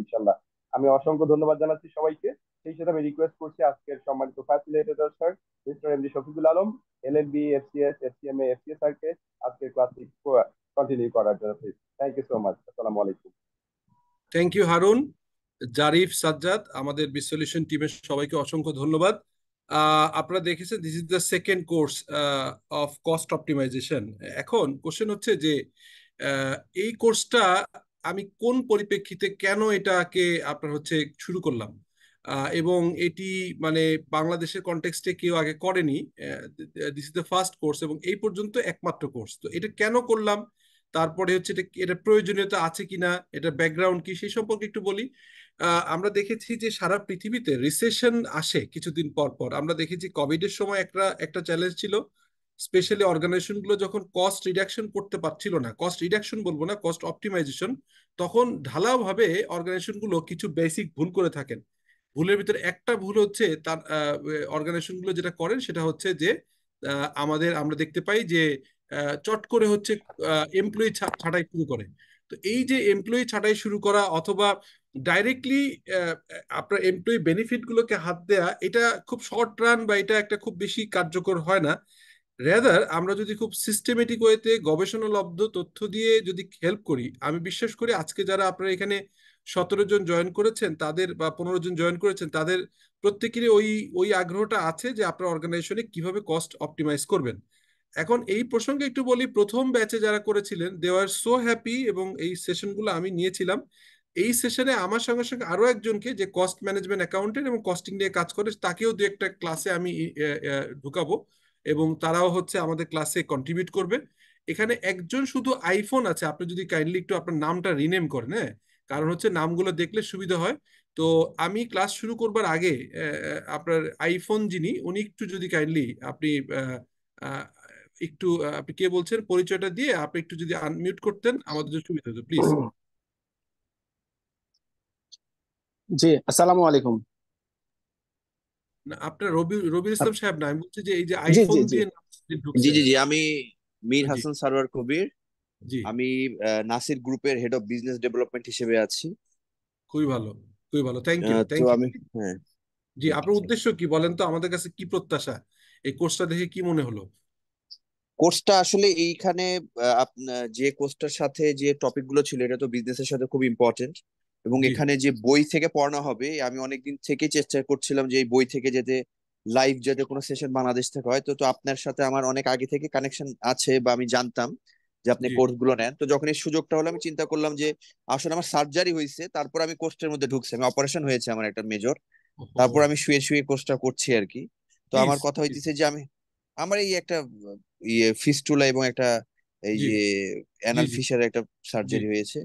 ইনশাল্লাহ। আমি অসংখ্য ধন্যবাদ জানাচ্ছি সবাইকে। সেই সাথে আমি রিকোয়েস্ট করছি আজকের সম্মানিত facilitator sir mister MD Shafiqul Alam, LLB, FCS, FCMA, FCS স্যারকে আজকের ক্লাসটি কন্টিনিউ করার জন্য please. Thank you so much. আসসালামু আলাইকুম। থ্যাংক ইউ হারুন, জারিফ, সাজ্জাদ, আমাদের বিসলিউশন টিমের সবাইকে অসংখ্য ধন্যবাদ। আপনারা দেখেছেন this is the second course of cost optimization. এখন কোশ্চেন হচ্ছে যে আহ, এই কোর্সটা আমি কোন পরিপ্রেক্ষিতে কেন এটাকে আপনার হচ্ছে শুরু করলাম, এবং এটি মানে বাংলাদেশের কনটেক্সটে কেউ আগে করেনি। This is the first course এবং এই পর্যন্ত একমাত্র কোর্স। তো এটা কেন করলাম, তারপরে হচ্ছে এটা প্রয়োজনীয়তা আছে কিনা, এটা ব্যাকগ্রাউন্ড কি, সেই সম্পর্কে একটু বলি। আমরা দেখেছি যে সারা পৃথিবীতে রিসেশন আসে কিছুদিন পর পর। আমরা দেখেছি কোভিড এর সময় একটা একটা চ্যালেঞ্জ ছিল, স্পেশালি অর্গানাইজেশন গুলো যখন কস্ট রিডাকশন করতে পারছিল না, কস্ট রিডাকশন বলবো না, কস্ট অপটিমাইজেশন, তখন ঢালাও ভাবে অর্গানাইজেশন গুলো কিছু বেসিক ভুল করে থাকেন। ভুলের ভিতরে একটা ভুল হচ্ছে তার অর্গানাইজেশন গুলো যেটা করেন সেটা হচ্ছে যে আমরা দেখতে পাই যে চট করে হচ্ছে এমপ্লয়ি ছাঁটাই শুরু করে। তো এই যে এমপ্লয়ি ছাঁটাই শুরু করা অথবা ডাইরেক্টলি আপনার এমপ্লয়ি বেনিফিট গুলোকে হাত দেয়া, এটা খুব শর্ট রান বা এটা একটা খুব বেশি কার্যকর হয় না। রেদার আমরা যদি খুব সিস্টেমেটিক ওয়েতে গবেষণালব্ধ তথ্য দিয়ে যদি হেল্প করি, আমি বিশ্বাস করি আজকে যারা আপনারা এখানে 17 জন জয়েন করেছেন তাদের বা 15 জন জয়েন করেছেন তাদের প্রত্যেকেরই ওই ওই আগ্রহটা আছে যে আপনার অর্গানাইজেশনে কিভাবে কস্ট অপটিমাইজ করবেন। এখন এই প্রসঙ্গে একটু বলি, প্রথম ব্যাচে যারা করেছিলেন দে আর সো হ্যাপি, এবং এই সেশনগুলো আমি নিয়েছিলাম। এই সেশনে আমার সঙ্গে সঙ্গে আরো একজনকে যে কস্ট ম্যানেজমেন্ট অ্যাকাউন্টেন্ট এবং কস্টিং নিয়ে কাজ করে তাকেও দু একটা ক্লাসে আমি ঢুকাবো, এবং তারাও হচ্ছে আমাদের ক্লাসে কন্ট্রিবিউট করবে। এখানে একজন শুধু আইফোন আছে, আপনি যদি কাইন্ডলি একটু আপনার নামটা রিনেম করেন, হ্যাঁ, কারণ হচ্ছে নামগুলো দেখলে সুবিধা হয়। তো আমি ক্লাস শুরু করবার আগে আপনার আইফোন যিনি উনি একটু যদি কাইন্ডলি আপনি আহ, আহ, একটু আপনি কে বলছেন পরিচয়টা দিয়ে আপনি একটু যদি আনমিউট করতেন আমাদের জন্য সুবিধা হতো প্লিজ। জি, আসসালামু আলাইকুম। না, আপনার রবিউল ইসলাম সাহেব না, আমি বলছি যে এই যে জি আইফোন জি জি দিয়ে নাম জি ঢুকছেন। জি জি আমি মীর জি হাসান সারোয়ার কবির। জি, আমি নাসির গ্রুপের হেড অফ বিজনেস ডেভেলপমেন্ট হিসেবে আছি। খুবই ভালো, খুবই ভালো, থ্যাংক ইউ তো থ্যাংক ইউ। আমি, হ্যাঁ, জি, আপনার উদ্দেশ্য কি বলেন তো, আমাদের কাছে কি প্রত্যাশা, এই কোর্সটা দেখে কি মনে হলো? কোর্সটা আসলে এইখানে যে কোর্সটার সাথে যে টপিক গুলো ছিল এটা তো বিজনেসের সাথে খুব ইম্পর্টেন্ট, এবং জি এখানে যে বই থেকে পড়ানো হবে আমি অনেকদিন থেকে চেষ্টা করছিলাম যে এই বই থেকে যাতে লাইভ যাতে কোনো সেশন বাংলাদেশ থেকে হয়। তো তো আপনার সাথে আমার অনেক আগে থেকে কানেকশন আছে বা আমি জানতাম যে আপনি জি। কোর্স গুলো নেন। তো যখন এই সুযোগটা হলো আমি চিন্তা করলাম যে আসলে আমার সার্জারি হয়েছে, তারপর আমি কোর্সের মধ্যে ঢুকছি, আমি অপারেশন হয়েছে আমার একটা মেজর, ওহো, তারপর আমি শুয়ে শুয়ে কোর্সটা করছি আর কি। তো প্লিজ আমার কথা প্লিজ। হইতেছে যে আমার এই একটা ফিস্টুলা এবং একটা এই জি যে জি অ্যানাল জি ফিশারের একটা জি সার্জারি হয়েছে।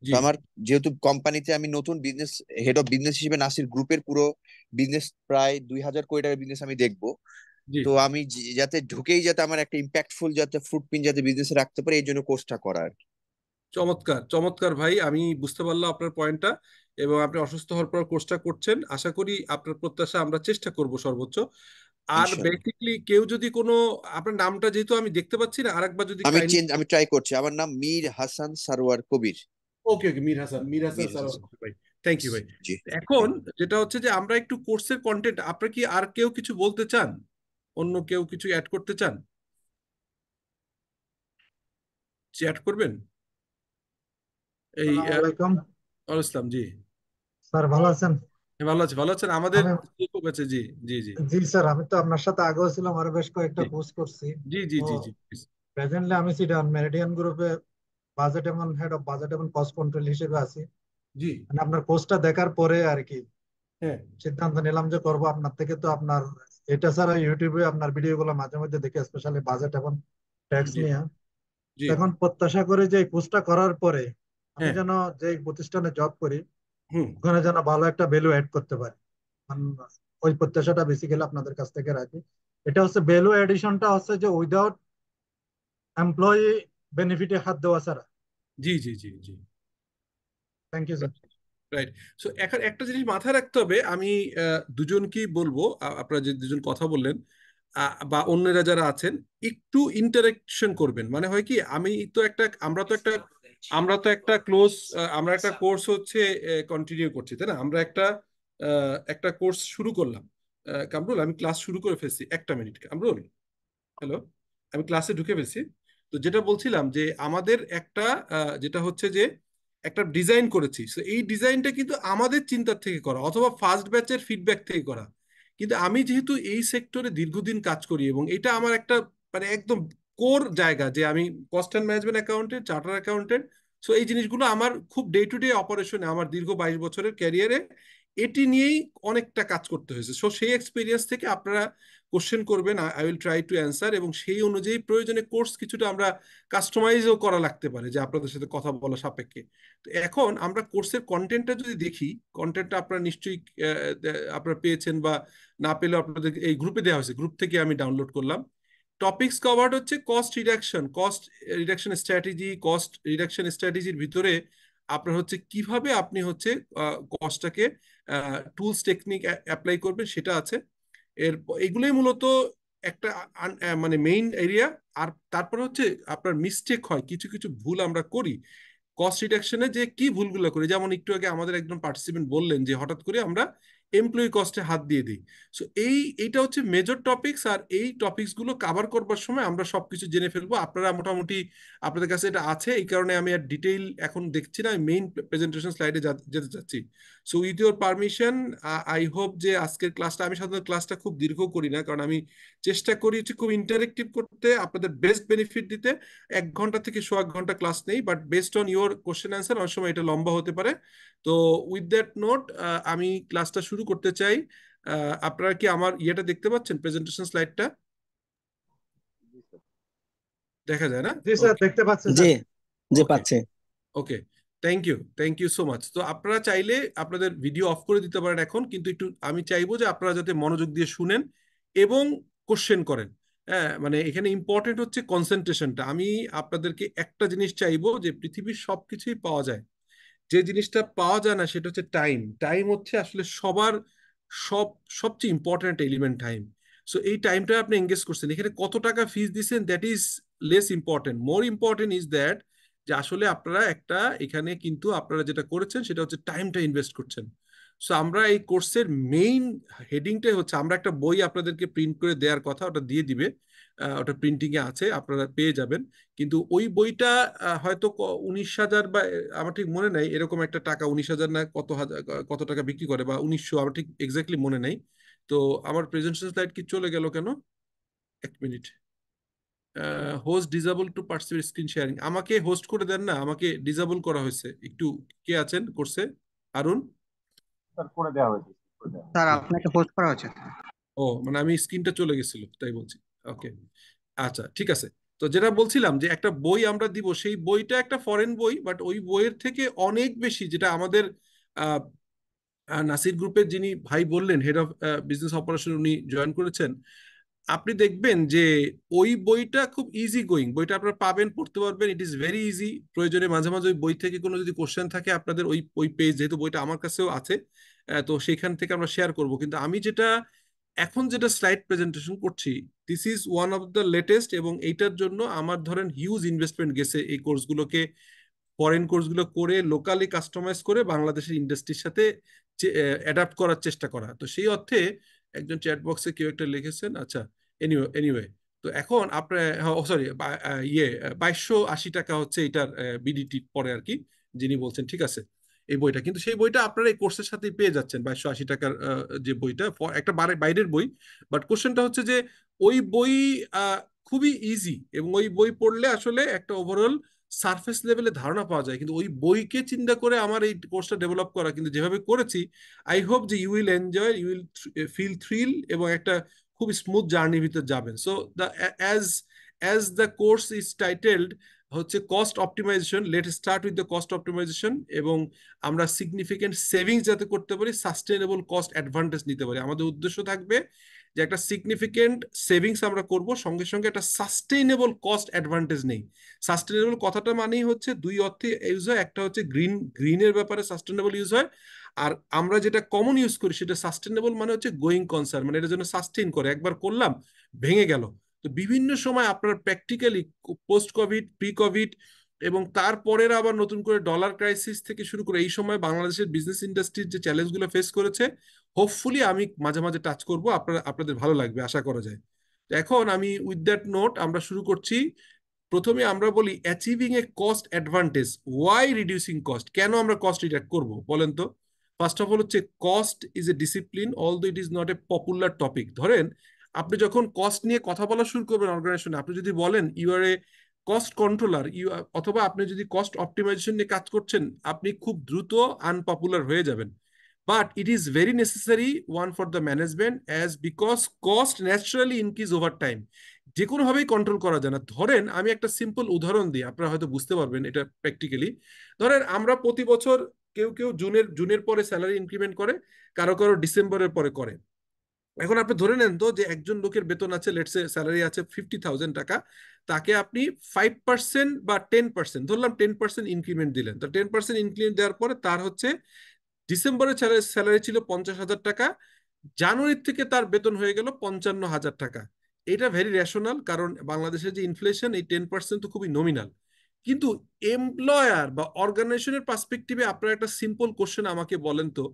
তো জি আমার যেহেতু কোম্পানিতে আমি নতুন বিজনেস হেড অফ বিজনেস হিসেবে নাসির গ্রুপের পুরো বিজনেস প্রায় 2000 কোটি টাকার বিজনেস আমি দেখবো। জি। তো আমি যাতে ঢুকেই যাতে আমার একটা ইম্প্যাক্টফুল যাতে ফুটপ্রিন্ট যাতে বিজনেসে রাখতে পারি এই জন্য কোর্সটা করা আর কি। চমৎকার চমৎকার ভাই, আমি বুঝতে পারলাম আপনার পয়েন্টটা। এবং আপনি অসুস্থ হওয়ার পর কোর্সটা করছেন, আশা করি আপনার প্রত্যাশা আমরা চেষ্টা করব সর্বোচ্চ। আর ইনশাল্লাহ। বেসিকলি কেউ যদি কোনো, আপনার নামটা যেহেতু আমি দেখতে পাচ্ছি না, আরেকবার যদি কাইন্ডলি। আমি ট্রাই করছি, আমার নাম মীর হাসান সারোয়ার কবির। ওকে ওকে, মির হাসান, মির হাসান মীর স্যার, হাসান। ভাই, থ্যাংক ইউ ভাই। জি। এখন যেটা হচ্ছে যে আমরা একটু কোর্সের কন্টেন্ট, আপনার কি আর কেউ কিছু বলতে চান, অন্য কেউ কিছু অ্যাড করতে চান, চ্যাট করবেন এই আসসালামু আলাইকুম ইসলাম জি। স্যার, ভালো আছেন? হ্যাঁ, ভালো আছে, ভালো আছেন, আমাদের আমি খুব আছে, জি জি জি জি স্যার, আমি তো আপনার সাথে আগেও ছিলাম, আরো বেশ কয়েকটা জি কোর্স করছি। জি জি তো জি জি please। প্রেজেন্টলি আমি সিডান মেরিডিয়ান গ্রুপে বাজেট এবং হেড অফ বাজেট এবং কস্ট কন্ট্রোল হিসেবে আছি। জি মানে আপনার কোর্সটা দেখার পরে আর কি হ্যাঁ সিদ্ধান্ত নিলাম যে করব আপনার থেকে। তো আপনার এটা ছাড়া ইউটিউবে আপনার ভিডিও গুলো মাঝে মধ্যে দেখি, স্পেশালি বাজেট এবং ট্যাক্স জি নিয়ে। জি তো এখন প্রত্যাশা করি যে এই কোর্সটা করার পরে আমি হ্যাঁ যেন যে প্রতিষ্ঠানে জব করি হুম ওখানে যেন ভালো একটা ভ্যালু অ্যাড করতে পারি। ওই প্রত্যাশাটা বেসিক্যালি আপনাদের কাছ থেকে রাখি। এটা হচ্ছে ভ্যালু এডিশনটা হচ্ছে যে উইদাউট এমপ্লয়ি বেনিফিটে হাত দেওয়া ছাড়া। জি জি জি জি। Thank you sir. Right. So এখন একটা জিনিস মাথায় রাখতে হবে, আমি দুজনকেই বলবো, আপনারা যে দুজন কথা বললেন বা অন্যরা যারা আছেন একটু ইন্টারেকশন করবেন। মানে হয় কি, আমি তো একটা, আমরা তো একটা আমরা তো একটা ক্লোজ, আমরা একটা কোর্স হচ্ছে কন্টিনিউ করছি, তাই না? আমরা একটা কোর্স শুরু করলাম। কামরুল, আমি ক্লাস শুরু করে ফেলছি, একটা মিনিট। কামরুল, হ্যালো, আমি ক্লাসে ঢুকে ফেলছি। তো যেটা বলছিলাম যে আমাদের একটা যেটা হচ্ছে যে একটা ডিজাইন করেছি, তো এই ডিজাইনটা কিন্তু আমাদের চিন্তার থেকে করা অথবা ফার্স্ট ব্যাচের ফিডব্যাক থেকে করা। কিন্তু আমি যেহেতু এই সেক্টরে দীর্ঘদিন কাজ করি এবং এটা আমার একটা মানে একদম কোর জায়গা, যে আমি cost and management accountant, charter accountant. So এই জিনিসগুলো আমার খুব ডে টু ডে অপারেশনে, আমার দীর্ঘ 22 বছরের ক্যারিয়ারে এটি নিয়েই অনেকটা কাজ করতে হয়েছে। সো সেই এক্সপিরিয়েন্স থেকে আপনারা কোশ্চেন করবেন, I will try to answer, এবং সেই অনুযায়ী প্রয়োজনে কোর্স কিছুটা আমরা কাস্টমাইজও করা লাগতে পারে, যে আপনাদের সাথে কথা বলা সাপেক্ষে। তো এখন আমরা কোর্সের কন্টেন্টটা যদি দেখি, কন্টেন্টটা আপনারা নিশ্চয়ই আপনারা পেয়েছেন, বা না পেলেও আপনাদের এই গ্রুপে দেওয়া হয়েছে, গ্রুপ থেকে আমি ডাউনলোড করলাম। টপিকস কভার্ড হচ্ছে cost reduction strategy. Cost reduction স্ট্র্যাটেজির ভিতরে আপনার হচ্ছে কিভাবে আপনি হচ্ছে কস্টটাকে টুলস টেকনিক অ্যাপ্লাই করবেন সেটা আছে। এগুলোই মূলত একটা মানে মেইন এরিয়া। আর তারপর হচ্ছে আপনার মিস্টেক হয়, কিছু কিছু ভুল আমরা করি কস্ট রিডাকশনে, যে কি ভুলগুলো করি। যেমন একটু আগে আমাদের একজন পার্টিসিপেন্ট বললেন যে হঠাৎ করে আমরা এমপ্লয়ি কস্টে হাত দিয়ে দিই। সো এইটা হচ্ছে মেজর টপিকস, আর এই টপিকস গুলো কভার করবার সময় আমরা সবকিছু জেনে ফেলবো। আপনারা মোটামুটি আপনাদের কাছে এটা আছে, এই কারণে আমি আর ডিটেইল এখন দেখছি না, আমি মেইন প্রেজেন্টেশন স্লাইডে যেতে চাচ্ছি। So with your permission, I hope যে আজকের ক্লাসটা, আমি সাধারণত ক্লাসটা খুব দীর্ঘ করি না, কারণ আমি চেষ্টা করি হচ্ছে খুব ইন্টারেক্টিভ করতে, আপনাদের বেস্ট বেনিফিট দিতে। 1 ঘন্টা থেকে 1.25 ঘন্টা ক্লাস নেই, but based on your question answer অনেক সময় এটা লম্বা হতে পারে। তো উইথ দ্যাট নোট আমি ক্লাসটা শুরু করতে চাই। আপনারা কি আমার ইয়েটা দেখতে পাচ্ছেন, প্রেজেন্টেশন স্লাইডটা দেখা যায় না? জি স্যার, দেখতে পাচ্ছি জি, স্যার। জি ওকে, পাচ্ছি। ওকে, থ্যাংক ইউ সো মাচ। তো আপনারা চাইলে আপনাদের ভিডিও অফ করে দিতে পারেন এখন, কিন্তু একটু আমি চাইবো যে আপনারা যাতে মনোযোগ দিয়ে শুনেন এবং কোশ্চেন করেন। হ্যাঁ, মানে এখানে ইম্পর্টেন্ট হচ্ছে কনসেন্ট্রেশনটা। আমি আপনাদেরকে একটা জিনিস চাইবো, যে পৃথিবীর সবকিছুই পাওয়া যায়, যে জিনিসটা পাওয়া যায় না সেটা হচ্ছে টাইম। টাইম হচ্ছে আসলে সবার সব সবচেয়ে ইম্পর্টেন্ট এলিমেন্ট, টাইম। সো এই টাইমটা আপনি এঙ্গেজ করছেন, এখানে কত টাকা ফিস দিচ্ছেন that is less important. More important is that যে আসলে আপনারা একটা এখানে কিন্তু আপনারা যেটা করেছেন সেটা হচ্ছে টাইমটা ইনভেস্ট করছেন। সো আমরা এই কোর্সের মেইন হেডিংটাই হচ্ছে, আমরা একটা বই আপনাদেরকে প্রিন্ট করে দেওয়ার কথা, ওটা দিয়ে দিবে, ওটা প্রিন্টিং এ আছে, আপনারা পেয়ে যাবেন। কিন্তু ওই বইটা হয়তো 19,000 বা আমার ঠিক মনে নাই, এরকম একটা টাকা, 19,000 না কত হাজার, কত টাকা বিক্রি করে, বা 1900, আমার ঠিক এক্স্যাক্টলি মনে নাই। তো আমার প্রেজেন্টেশন স্লাইড কি চলে গেল কেন? 1 minute. Host disable to participate screen sharing, আমাকে হোস্ট করে দেন না, আমাকে ডিসেবল করা হয়েছে একটু। কে আছেন কোর্সে? আরুন? স্যার করে দেওয়া হয়েছে, করে দেওয়া স্যার আপনাকে হোস্ট করা হয়েছে। ও, মানে আমি স্ক্রিনটা চলে গেছিল তাই বলছি। ওকে, আচ্ছা, ঠিক আছে। তো যেটা বলছিলাম যে একটা বই আমরা দিব, সেই বইটা একটা ফরেন বই, বাট ওই বইয়ের থেকে অনেক বেশি, যেটা আমাদের আহ, নাসির গ্রুপের যিনি ভাই বললেন, হেড অফ বিজনেস অপারেশন, উনি জয়েন করেছেন। আপনি দেখবেন যে ওই বইটা খুব ইজি গোয়িং, বইটা আপনারা পাবেন, পড়তে পারবেন, ইট ইজ ভেরি ইজি। প্রয়োজনে মাঝে মাঝে ওই বই থেকে কোনো যদি কোশ্চেন থাকে আপনাদের, ওই ওই পেজ, যেহেতু বইটা আমার কাছেও আছে, তো সেইখান থেকে আমরা শেয়ার করব। কিন্তু আমি যেটা এখন যেটা স্লাইড প্রেজেন্টেশন করছি, this is one of the latest, এবং এইটার জন্য আমার ধরেন হিউজ ইনভেস্টমেন্ট গেছে এই কোর্সগুলোকে, ফরেন কোর্সগুলো করে লোকালি কাস্টমাইজ করে বাংলাদেশের ইন্ডাস্ট্রির সাথে অ্যাডাপ্ট করার চেষ্টা করা। তো সেই অর্থে একজন চ্যাট বক্সে কেউ একটা লিখেছেন, আচ্ছা, এনিওয়ে। তো এখন আপনার, সরি, ইয়ে 2280 টাকা হচ্ছে এটার বিডিটি পরে আর কি, যিনি বলছেন, ঠিক আছে, এই বইটা। কিন্তু সেই বইটা আপনারা এই কোর্সের সাথেই পেয়ে যাচ্ছেন, 2280 টাকার যে বইটা, একটা বাইরের বই। বাট কোশ্চেনটা হচ্ছে যে ওই বই খুবই ইজি, এবং ওই বই পড়লে আসলে একটা ওভারঅল সারফেস লেভেলে ধারণা পাওয়া যায়। কিন্তু ওই বইকে চিন্তা করে আমার এই কোর্সটা ডেভেলপ করা, কিন্তু যেভাবে করেছি, আই হোপ যে you will enjoy, you will feel thrill, এবং একটা খুব স্মুথ জার্নির ভিতর যাবেন। So the as the course is titled হচ্ছে cost optimisation, let start with the cost optimisation. এবং আমরা সিগনিফিকেন্ট সেভিংস যাতে করতে পারি, সাস্টেনেবল কস্ট অ্যাডভান্টেজ নিতে পারি। আমাদের উদ্দেশ্য থাকবে যে একটা সিগনিফিকেন্ট সেভিংস আমরা করব, সঙ্গে সঙ্গে একটা সাস্টেইনেবল কস্ট অ্যাডভান্টেজ নেই। সাস্টেনেবল কথাটা মানেই হচ্ছে দুই অর্থে ইউজ হয়, একটা হচ্ছে গ্রিনের ব্যাপারে সাস্টেনেবল ইউজ হয়, আর আমরা যেটা কমন ইউজ করি সেটা সাস্টেনেবল মানে হচ্ছে গোয়িং কনসার্ন, মানে এটা যেন সাস্টেইন করে, একবার করলাম ভেঙে গেল। তো বিভিন্ন সময় আপনার practically post Covid, pre Covid, এবং তারপরের আবার নতুন করে ডলার ক্রাইসিস থেকে শুরু করে এই সময় বাংলাদেশের বিজনেস ইন্ডাস্ট্রির যে চ্যালেঞ্জগুলো ফেস করেছে, হোপফুলি আমি মাঝে মাঝে টাচ করব, আপনাদের ভালো লাগবে আশা করা যায়। তো এখন আমি উইথ দ্যাট নোট আমরা শুরু করছি। প্রথমে আমরা বলি achieving a cost advantage, why reducing cost, কেন আমরা কস্ট রিডাক্ট করব বলেন তো। ফার্স্ট অফ অল হচ্ছে cost is a discipline although it is not a popular topic. ধরেন আপনি যখন কস্ট নিয়ে কথা বলা শুরু করবেন অর্গানাইজেশনে, আপনি যদি বলেন you are a cost controller, অথবা আপনি যদি কস্ট অপটিমাইজেশন নিয়ে কাজ করছেন, আপনি খুব দ্রুত আনপপুলার হয়ে যাবেন। But it is very necessary one for the management as because cost naturally increase over time. যে কোনোভাবেই কন্ট্রোল করা যায় না। ধরেন আমি একটা সিম্পল উদাহরণ দিই, আপনারা হয়তো বুঝতে পারবেন এটা প্র্যাকটিক্যালি। ধরেন আমরা প্রতি বছর কেউ কেউ জুনের পরে স্যালারি ইনক্রিমেন্ট করে, কারো কারো ডিসেম্বরের পরে করে। এখন আপনি ধরে নেন তো যে একজন লোকের বেতন আছে, লেটসে স্যালারি আছে 50,000 টাকা, তাকে আপনি 5% বা 10%, ধরলাম 10% ইনক্রিমেন্ট দিলেন। তো 10% ইনক্রিমেন্ট দেওয়ার পরে তার হচ্ছে ডিসেম্বরের স্যালারি ছিল 50,000 টাকা, জানুয়ারি থেকে তার বেতন হয়ে গেল 55,000 টাকা। এটা ভেরি রেশনাল, কারণ বাংলাদেশের যে ইনফ্লেশন, এই 10% তো খুবই নমিনাল। কিন্তু এমপ্লয়ার বা অর্গানাইজেশনের পার্সপেক্টিভে আপনার একটা সিম্পল কোশ্চেন আমাকে বলেন তো,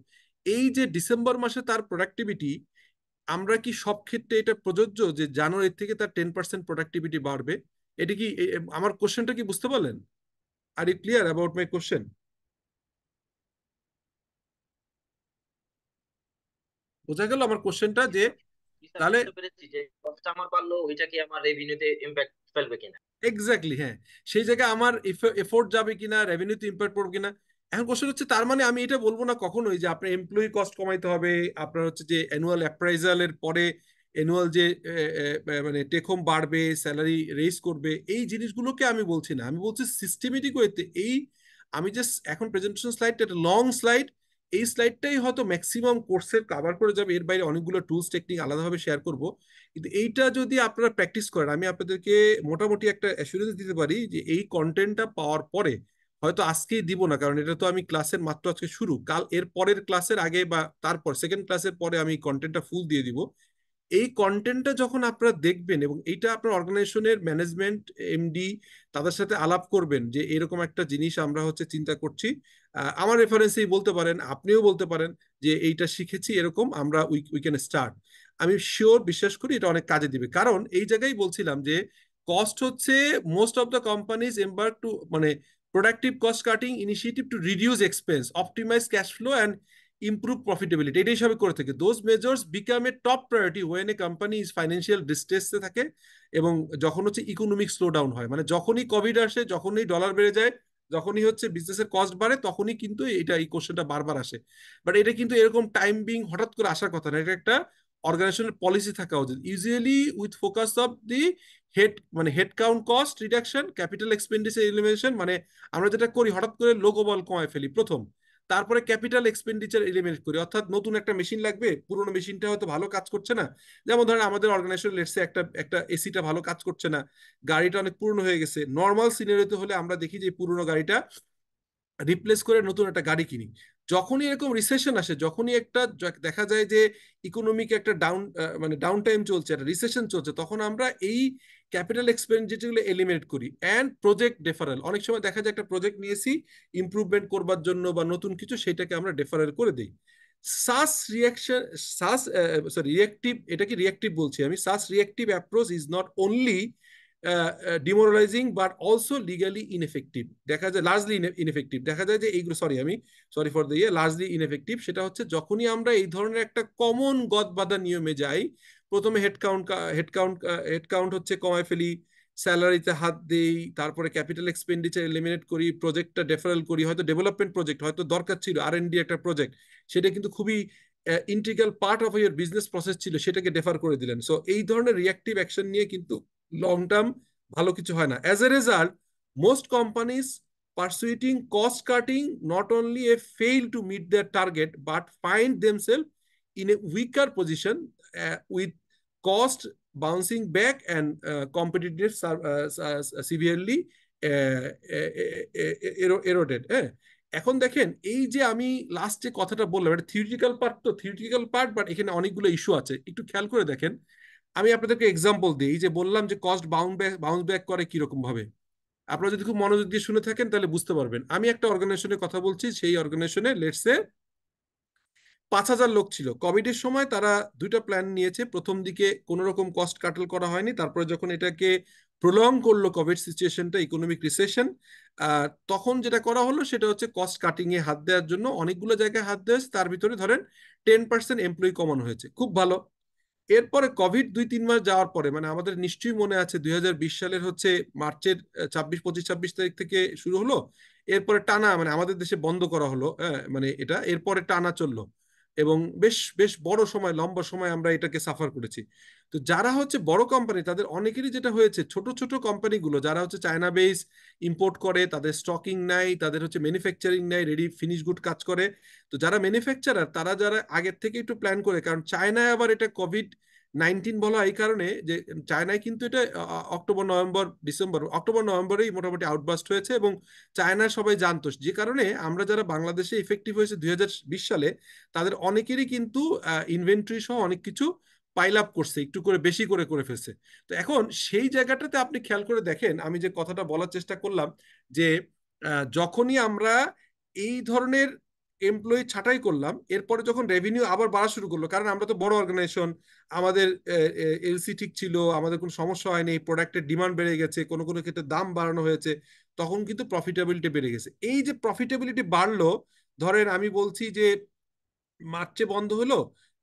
এই যে ডিসেম্বর মাসে তার প্রোডাক্টিভিটি, আমরা কি সব ক্ষেত্রে এটা প্রযোজ্য যে জানুয়ারি থেকে তার 10% প্রোডাক্টিভিটি বাড়বে? এটা কি আমার কোশ্চেনটা কি বুঝতে পারলেন? Are you clear about my question? বোঝা গেল আমার কোশ্চেনটা? জি যে স্যার, জি স্যার, তাহলে বুঝতে পেরেছি যে কষ্ট আমার বাড়লো, ওইটা কি আমার রেভিনিউতে ইম্প্যাক্ট ফেলবে কিনা। এক্স্যাক্টলি, হ্যাঁ, সেই জায়গায় আমার এফোর্ট যাবে কিনা, রেভিনিউতে ইম্প্যাক্ট পড়বে কিনা। এখন কোশ্চেন হচ্ছে, তার মানে আমি এটা বলবো না কখনোই যে আপনার এমপ্লয়ি কস্ট কমাইতে হবে, আপনার হচ্ছে যে অ্যানুয়াল অ্যাপ্রাইজালের পরে অ্যানুয়াল যে মানে টেক হোম বাড়বে, স্যালারি রেইজ করবে, এই জিনিসগুলোকে আমি বলছি না। আমি বলছি সিস্টেমেটিক ওয়েতে। এই আমি জাস্ট এখন প্রেজেন্টেশন স্লাইডটা একটা লং স্লাইড, এই স্লাইডটাই হয়তো ম্যাক্সিমাম কোর্সের কভার করে যাবে, এর বাইরে অনেকগুলো টুলস টেকনিক আলাদাভাবে শেয়ার করব। কিন্তু এইটা যদি আপনারা প্র্যাকটিস করেন, আমি আপনাদেরকে মোটামুটি একটা অ্যাসুরেন্স দিতে পারি যে এই কন্টেন্টটা পাওয়ার পরে, হয়তো আজকেই দিব না কারণ এটা তো আমি ক্লাসের মাত্র আজকে শুরু, কাল এর পরের ক্লাসের আগে বা তারপর সেকেন্ড ক্লাসের পরে আমি কন্টেন্টটা ফুল দিয়ে দিব। এই কন্টেন্টটা যখন আপনারা দেখবেন এবং এইটা আপনার অর্গানাইজেশনের ম্যানেজমেন্ট, এমডি, তাদের সাথে আলাপ করবেন যে এরকম একটা জিনিস আমরা হচ্ছে চিন্তা করছি, আমার রেফারেন্সেই বলতে পারেন, আপনিও বলতে পারেন যে এইটা শিখেছি এরকম, আমরা উই ক্যান স্টার্ট। আমি শিওর বিশ্বাস করি এটা অনেক কাজে দিবে। কারণ এই জায়গায় বলছিলাম যে কস্ট হচ্ছে most of the companies embark to মানে productive cost cutting initiative to reduce expense, optimise cash flow and improve profitability, এটা হিসাবে করে থাকে। Those measures become a top priority when a company is financial ডিস্ট্রেসে থাকে, এবং যখন হচ্ছে ইকোনমিক স্লো ডাউন হয়, মানে যখনই কোভিড আসে, যখনই ডলার বেড়ে যায়, যখনই হচ্ছে বিজনেসের কস্ট বাড়ে, তখনই কিন্তু এটা এই কোশ্চেনটা বারবার আসে। বাট এটা কিন্তু এরকম টাইম বিং হঠাৎ করে আসার কথা না, এটা একটা অর্গানাইজেশনের পলিসি থাকা উচিত, usually with focus of the head count cost reduction, capital expenditure elimination. মানে আমরা যেটা করি হঠাৎ করে লোকবল কমায় ফেলি প্রথম, তারপরে ক্যাপিটাল এক্সপেন্ডিচার এলিমিনেট করি, অর্থাৎ নতুন একটা মেশিন লাগবে, পুরোনো মেশিনটা হয়তো ভালো কাজ করছে না। যেমন ধরেন আমাদের অর্গানাইজেশন লেটসে একটা একটা এসিটা ভালো কাজ করছে না, গাড়িটা অনেক পুরনো হয়ে গেছে। নর্মাল সিনারিওতে হলে আমরা দেখি যে পুরোনো গাড়িটা রিপ্লেস করে নতুন একটা গাড়ি কিনি। যখনই এরকম রিসেশন আসে, যখনই একটা দেখা যায় যে ইকোনমিক একটা মানে ডাউন টাইম চলছে, একটা রিসেশন চলছে, তখন আমরা এই ক্যাপিটাল এক্সপেন্ডিচারগুলো এলিমিনেট করি। অ্যান্ড প্রজেক্ট ডেফারেল, অনেক সময় দেখা যায় একটা প্রজেক্ট নিয়েছি ইমপ্রুভমেন্ট করবার জন্য বা নতুন কিছু, সেটাকে আমরা ডেফারেল করে দিই। Such reaction, such sorry reactive, এটা কি রিয়েক্টিভ বলছি আমি, such reactive approach is not only demoralising but also legally ineffective. দেখা যায় লার্জলি ইনএফেক্টিভ, দেখা যায় যে এইগুলো, sorry for the largely ineffective. সেটা হচ্ছে যখনই আমরা এই ধরনের একটা কমন গদবাঁধা নিয়মে যাই, প্রথমে হেডকাউন্ট হচ্ছে কমায় ফেলি, স্যালারিতে হাত দেই, তারপরে ক্যাপিটাল এক্সপেন্ডিচার এলিমিনেট করি, প্রজেক্টটা ডেফারেল করি, হয়তো ডেভেলপমেন্ট প্রজেক্ট হয়তো দরকার ছিল, R&D একটা প্রজেক্ট, সেটা কিন্তু খুবই integral part of your business process ছিল, সেটাকে ডেফার করে দিলেন। সো এই ধরনের রিয়াক্টিভ অ্যাকশন নিয়ে কিন্তু লং টার্ম ভালো কিছু হয় না। As a result most companies pursuing cost cutting not only a fail to meet their target but find themselves in a weaker position with cost bouncing back and competitiveness severely eroded. এখন দেখেন এই যে আমি লাস্টে কথাটা বললাম, এটা theoretical part, তো থিওরিটিক্যাল পার্ট, বাট এখানে অনেকগুলো ইস্যু আছে, একটু খেয়াল করে দেখেন। আমি আপনাদেরকে এক্সাম্পল দিই, এই যে বললাম যে কস্ট বাউন্স ব্যাক করে কিরকম ভাবে। আপনারা যদি খুব মনোযোগ দিয়ে শুনে থাকেন তাহলে বুঝতে পারবেন। আমি একটা অর্গানাইজেশনের কথা বলছি, সেই অর্গানাইজেশনে লেটসে 5,000 লোক ছিল। কোভিডের সময় তারা দুইটা প্ল্যান নিয়েছে। প্রথম দিকে কোনো রকম কস্ট কাটল করা হয়নি, তারপরে যখন এটাকে প্রলং করলো কোভিড সিচুয়েশনটা, ইকোনমিক রিসেশন, তখন যেটা করা হলো সেটা হচ্ছে কস্ট কাটিং এ হাত দেওয়ার জন্য অনেকগুলো জায়গায় হাত দেওয়া হয়েছে। তার ভিতরে ধরেন 10% এমপ্লয়ি কমানো হয়েছে, খুব ভালো। এরপরে কোভিড 2-3 মাস যাওয়ার পরে, মানে আমাদের নিশ্চয়ই মনে আছে 2020 সালের হচ্ছে মার্চের 25-26 তারিখ থেকে শুরু হলো, এরপরে টানা মানে আমাদের দেশে বন্ধ করা হলো, মানে এটা এরপরে টানা চললো এবং বেশ বেশ বড় সময়, লম্বা সময় আমরা এটাকে সাফার করেছি। তো যারা হচ্ছে বড় কোম্পানি তাদের অনেকেরই যেটা হয়েছে, ছোট ছোট কোম্পানিগুলো যারা হচ্ছে চায়না বেস ইম্পোর্ট করে, তাদের স্টকিং নাই, তাদের হচ্ছে ম্যানুফ্যাকচারিং নাই, রেডি ফিনিশ গুড কাজ করে। তো যারা ম্যানুফ্যাকচারার তারা যারা আগের থেকে একটু প্ল্যান করে, কারণ চায়নায় আবার এটা কোভিড-19 বলা এই কারণে যে চায়নায় কিন্তু এটা অক্টোবর নভেম্বরেই মোটামুটি আউটবাস্ট হয়েছে এবং চায়নার সবাই জানতো, যে কারণে আমরা যারা বাংলাদেশে ইফেক্টিভ হয়েছে 2020 সালে তাদের অনেকেরই কিন্তু ইনভেন্টরি সহ অনেক কিছু পাইল আপ করছে, একটু করে বেশি করে করে ফেলছে। তো এখন সেই জায়গাটাতে আপনি খেয়াল করে দেখেন, আমি যে কথাটা বলার চেষ্টা করলাম যে যখনই আমরা এই ধরনের এমপ্লয়ি ছাঁটাই করলাম, এরপরে যখন রেভিনিউ আবার বাড়া শুরু করলো, কারণ আমরা তো বড় অর্গানাইজেশন, আমাদের এলসি ঠিক ছিল, আমাদের কোনো সমস্যা হয়নি, প্রোডাক্টের ডিমান্ড বেড়ে গেছে, কোনো কোনো ক্ষেত্রে দাম বাড়ানো হয়েছে, তখন কিন্তু প্রফিটেবিলিটি বেড়ে গেছে। এই যে প্রফিটেবিলিটি বাড়লো, ধরেন আমি বলছি যে মার্চে বন্ধ হলো,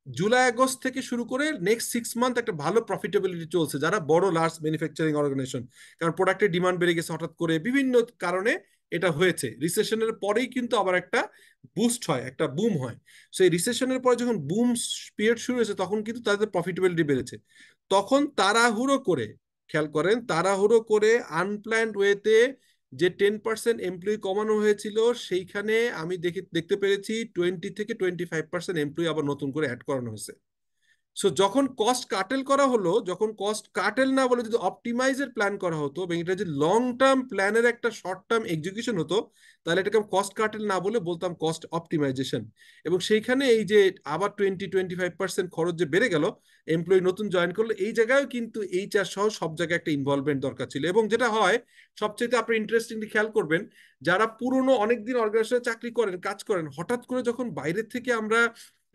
জুলাই আগস্ট থেকে শুরু করে নেক্সট 6 মান্থ একটা ভালো প্রফিটেবিলিটি চলছে যারা বড় লার্জ ম্যানুফ্যাকচারিং অর্গানাইজেশন, কারণ প্রোডাক্টের ডিমান্ড বেড়ে গেছে হঠাৎ করে, বিভিন্ন কারণে এটা হয়েছে। রিসেশনের পরেই কিন্তু আবার একটা বুস্ট হয়, একটা বুম হয়। সেই রিসেশনের পরে যখন বুম পিরিয়ড শুরু হয়েছে তখন কিন্তু তাদের প্রফিটেবিলিটি বেড়েছে। তখন তাড়াহুড়ো করে, খেয়াল করেন, তাড়াহুড়ো করে আনপ্ল্যান্ড ওয়েতে যে 10% এমপ্লয়ি কমানো হয়েছিল, সেইখানে আমি দেখতে পেরেছি 20-25% এমপ্লয়ি আবার নতুন করে অ্যাড করানো হয়েছে। সো যখন কস্ট কাটেল করা হলো, যখন কস্ট কাটেল না বলে যদি অপটিমাইজের প্ল্যান করা হতো এবং এটা যদি লং টার্ম প্ল্যানের একটা শর্ট টার্ম এক্সিকিউশন হতো, তাহলে এটাকে কস্ট কাটেল না বলে বলতাম কস্ট অপটিমাইজেশন। এবং সেইখানে এই যে আবার 20-25% খরচ যে বেড়ে গেল, এমপ্লয়ি নতুন জয়েন করলো, এই জায়গায় কিন্তু এইচআর সহ সব জায়গায় একটা ইনভলভমেন্ট দরকার ছিল। এবং যেটা হয় সবচেয়ে আপনি ইন্টারেস্টিংলি খেয়াল করবেন, যারা পুরনো অনেকদিন অর্গানাইজেশনে চাকরি করেন, কাজ করেন, হঠাৎ করে যখন বাইরের থেকে আমরা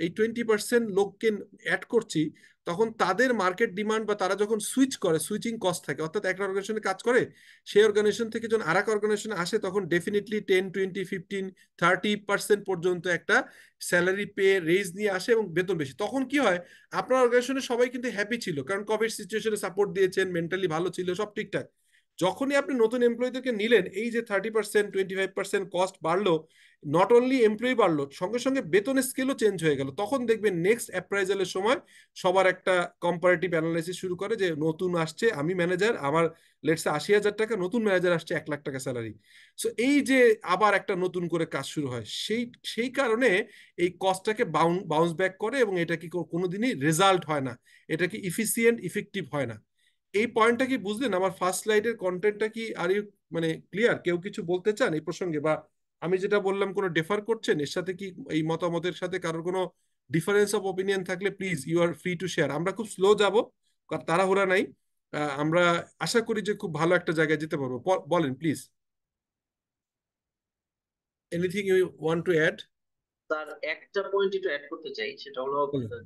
এই 20% লোককে অ্যাড করছি, তখন তাদের মার্কেট ডিমান্ড বা তারা যখন সুইচ করে, সুইচিং কস্ট থাকে, অর্থাৎ একটা অর্গানাইজেশনে কাজ করে, সেই অর্গানাইজেশন থেকে যখন আর এক অর্গানাইজেশনে আসে, তখন ডেফিনেটলি 10-20-15-30% পর্যন্ত একটা স্যালারি পে রেজ নিয়ে আসে এবং বেতন বেশি। তখন কি হয়, আপনার অর্গানাইজেশনে সবাই কিন্তু হ্যাপি ছিল, কারণ কোভিড সিচুয়েশনে সাপোর্ট দিয়েছেন, মেন্টালি ভালো ছিল, সব ঠিকঠাক। যখনই আপনি নতুন এমপ্লয়ীদেরকে নিলেন, এই যে 30%-25% কস্ট বাড়লো, নট অনলি এমপ্লয়ি বাড়লো, সঙ্গে সঙ্গে বেতনের স্কেলও চেঞ্জ হয়ে গেল। তখন দেখবেন নেক্সট অ্যাপ্রাইজালের সময় সবার একটা কম্পারেটিভ অ্যানালাইসিস শুরু করে যে নতুন আসছে, আমি ম্যানেজার, আমার লেটসে 80,000 টাকা, নতুন ম্যানেজার আসছে 1 লাখ টাকা স্যালারি। সো এই যে আবার একটা নতুন করে কাজ শুরু হয়, সেই সেই কারণে এই কস্টটাকে বাউন্স ব্যাক করে এবং এটা কি কোনোদিনই রেজাল্ট হয় না, এটা কি ইফিসিয়েন্ট ইফেক্টিভ হয় না। এই পয়েন্টটা কি বুঝলেন? আমার ফার্স্ট স্লাইডের কন্টেন্টটা কি আর ইউ মানে ক্লিয়ার? কেউ কিছু বলতে চান এই প্রসঙ্গে, বা আমি যেটা বললাম কোনো ডেফার করছেন এর সাথে? কি এই মতামতের সাথে কারোর কোনো ডিফারেন্স অফ ওপিনিয়ন থাকলে please you are free to share. আমরা খুব স্লো যাব, তাড়াহুড়া নাই, আমরা আশা করি যে খুব ভালো একটা জায়গায় যেতে পারবো। বলেন please, anything you want to add? Sir একটা পয়েন্ট একটু অ্যাড করতে চাই, সেটা হলো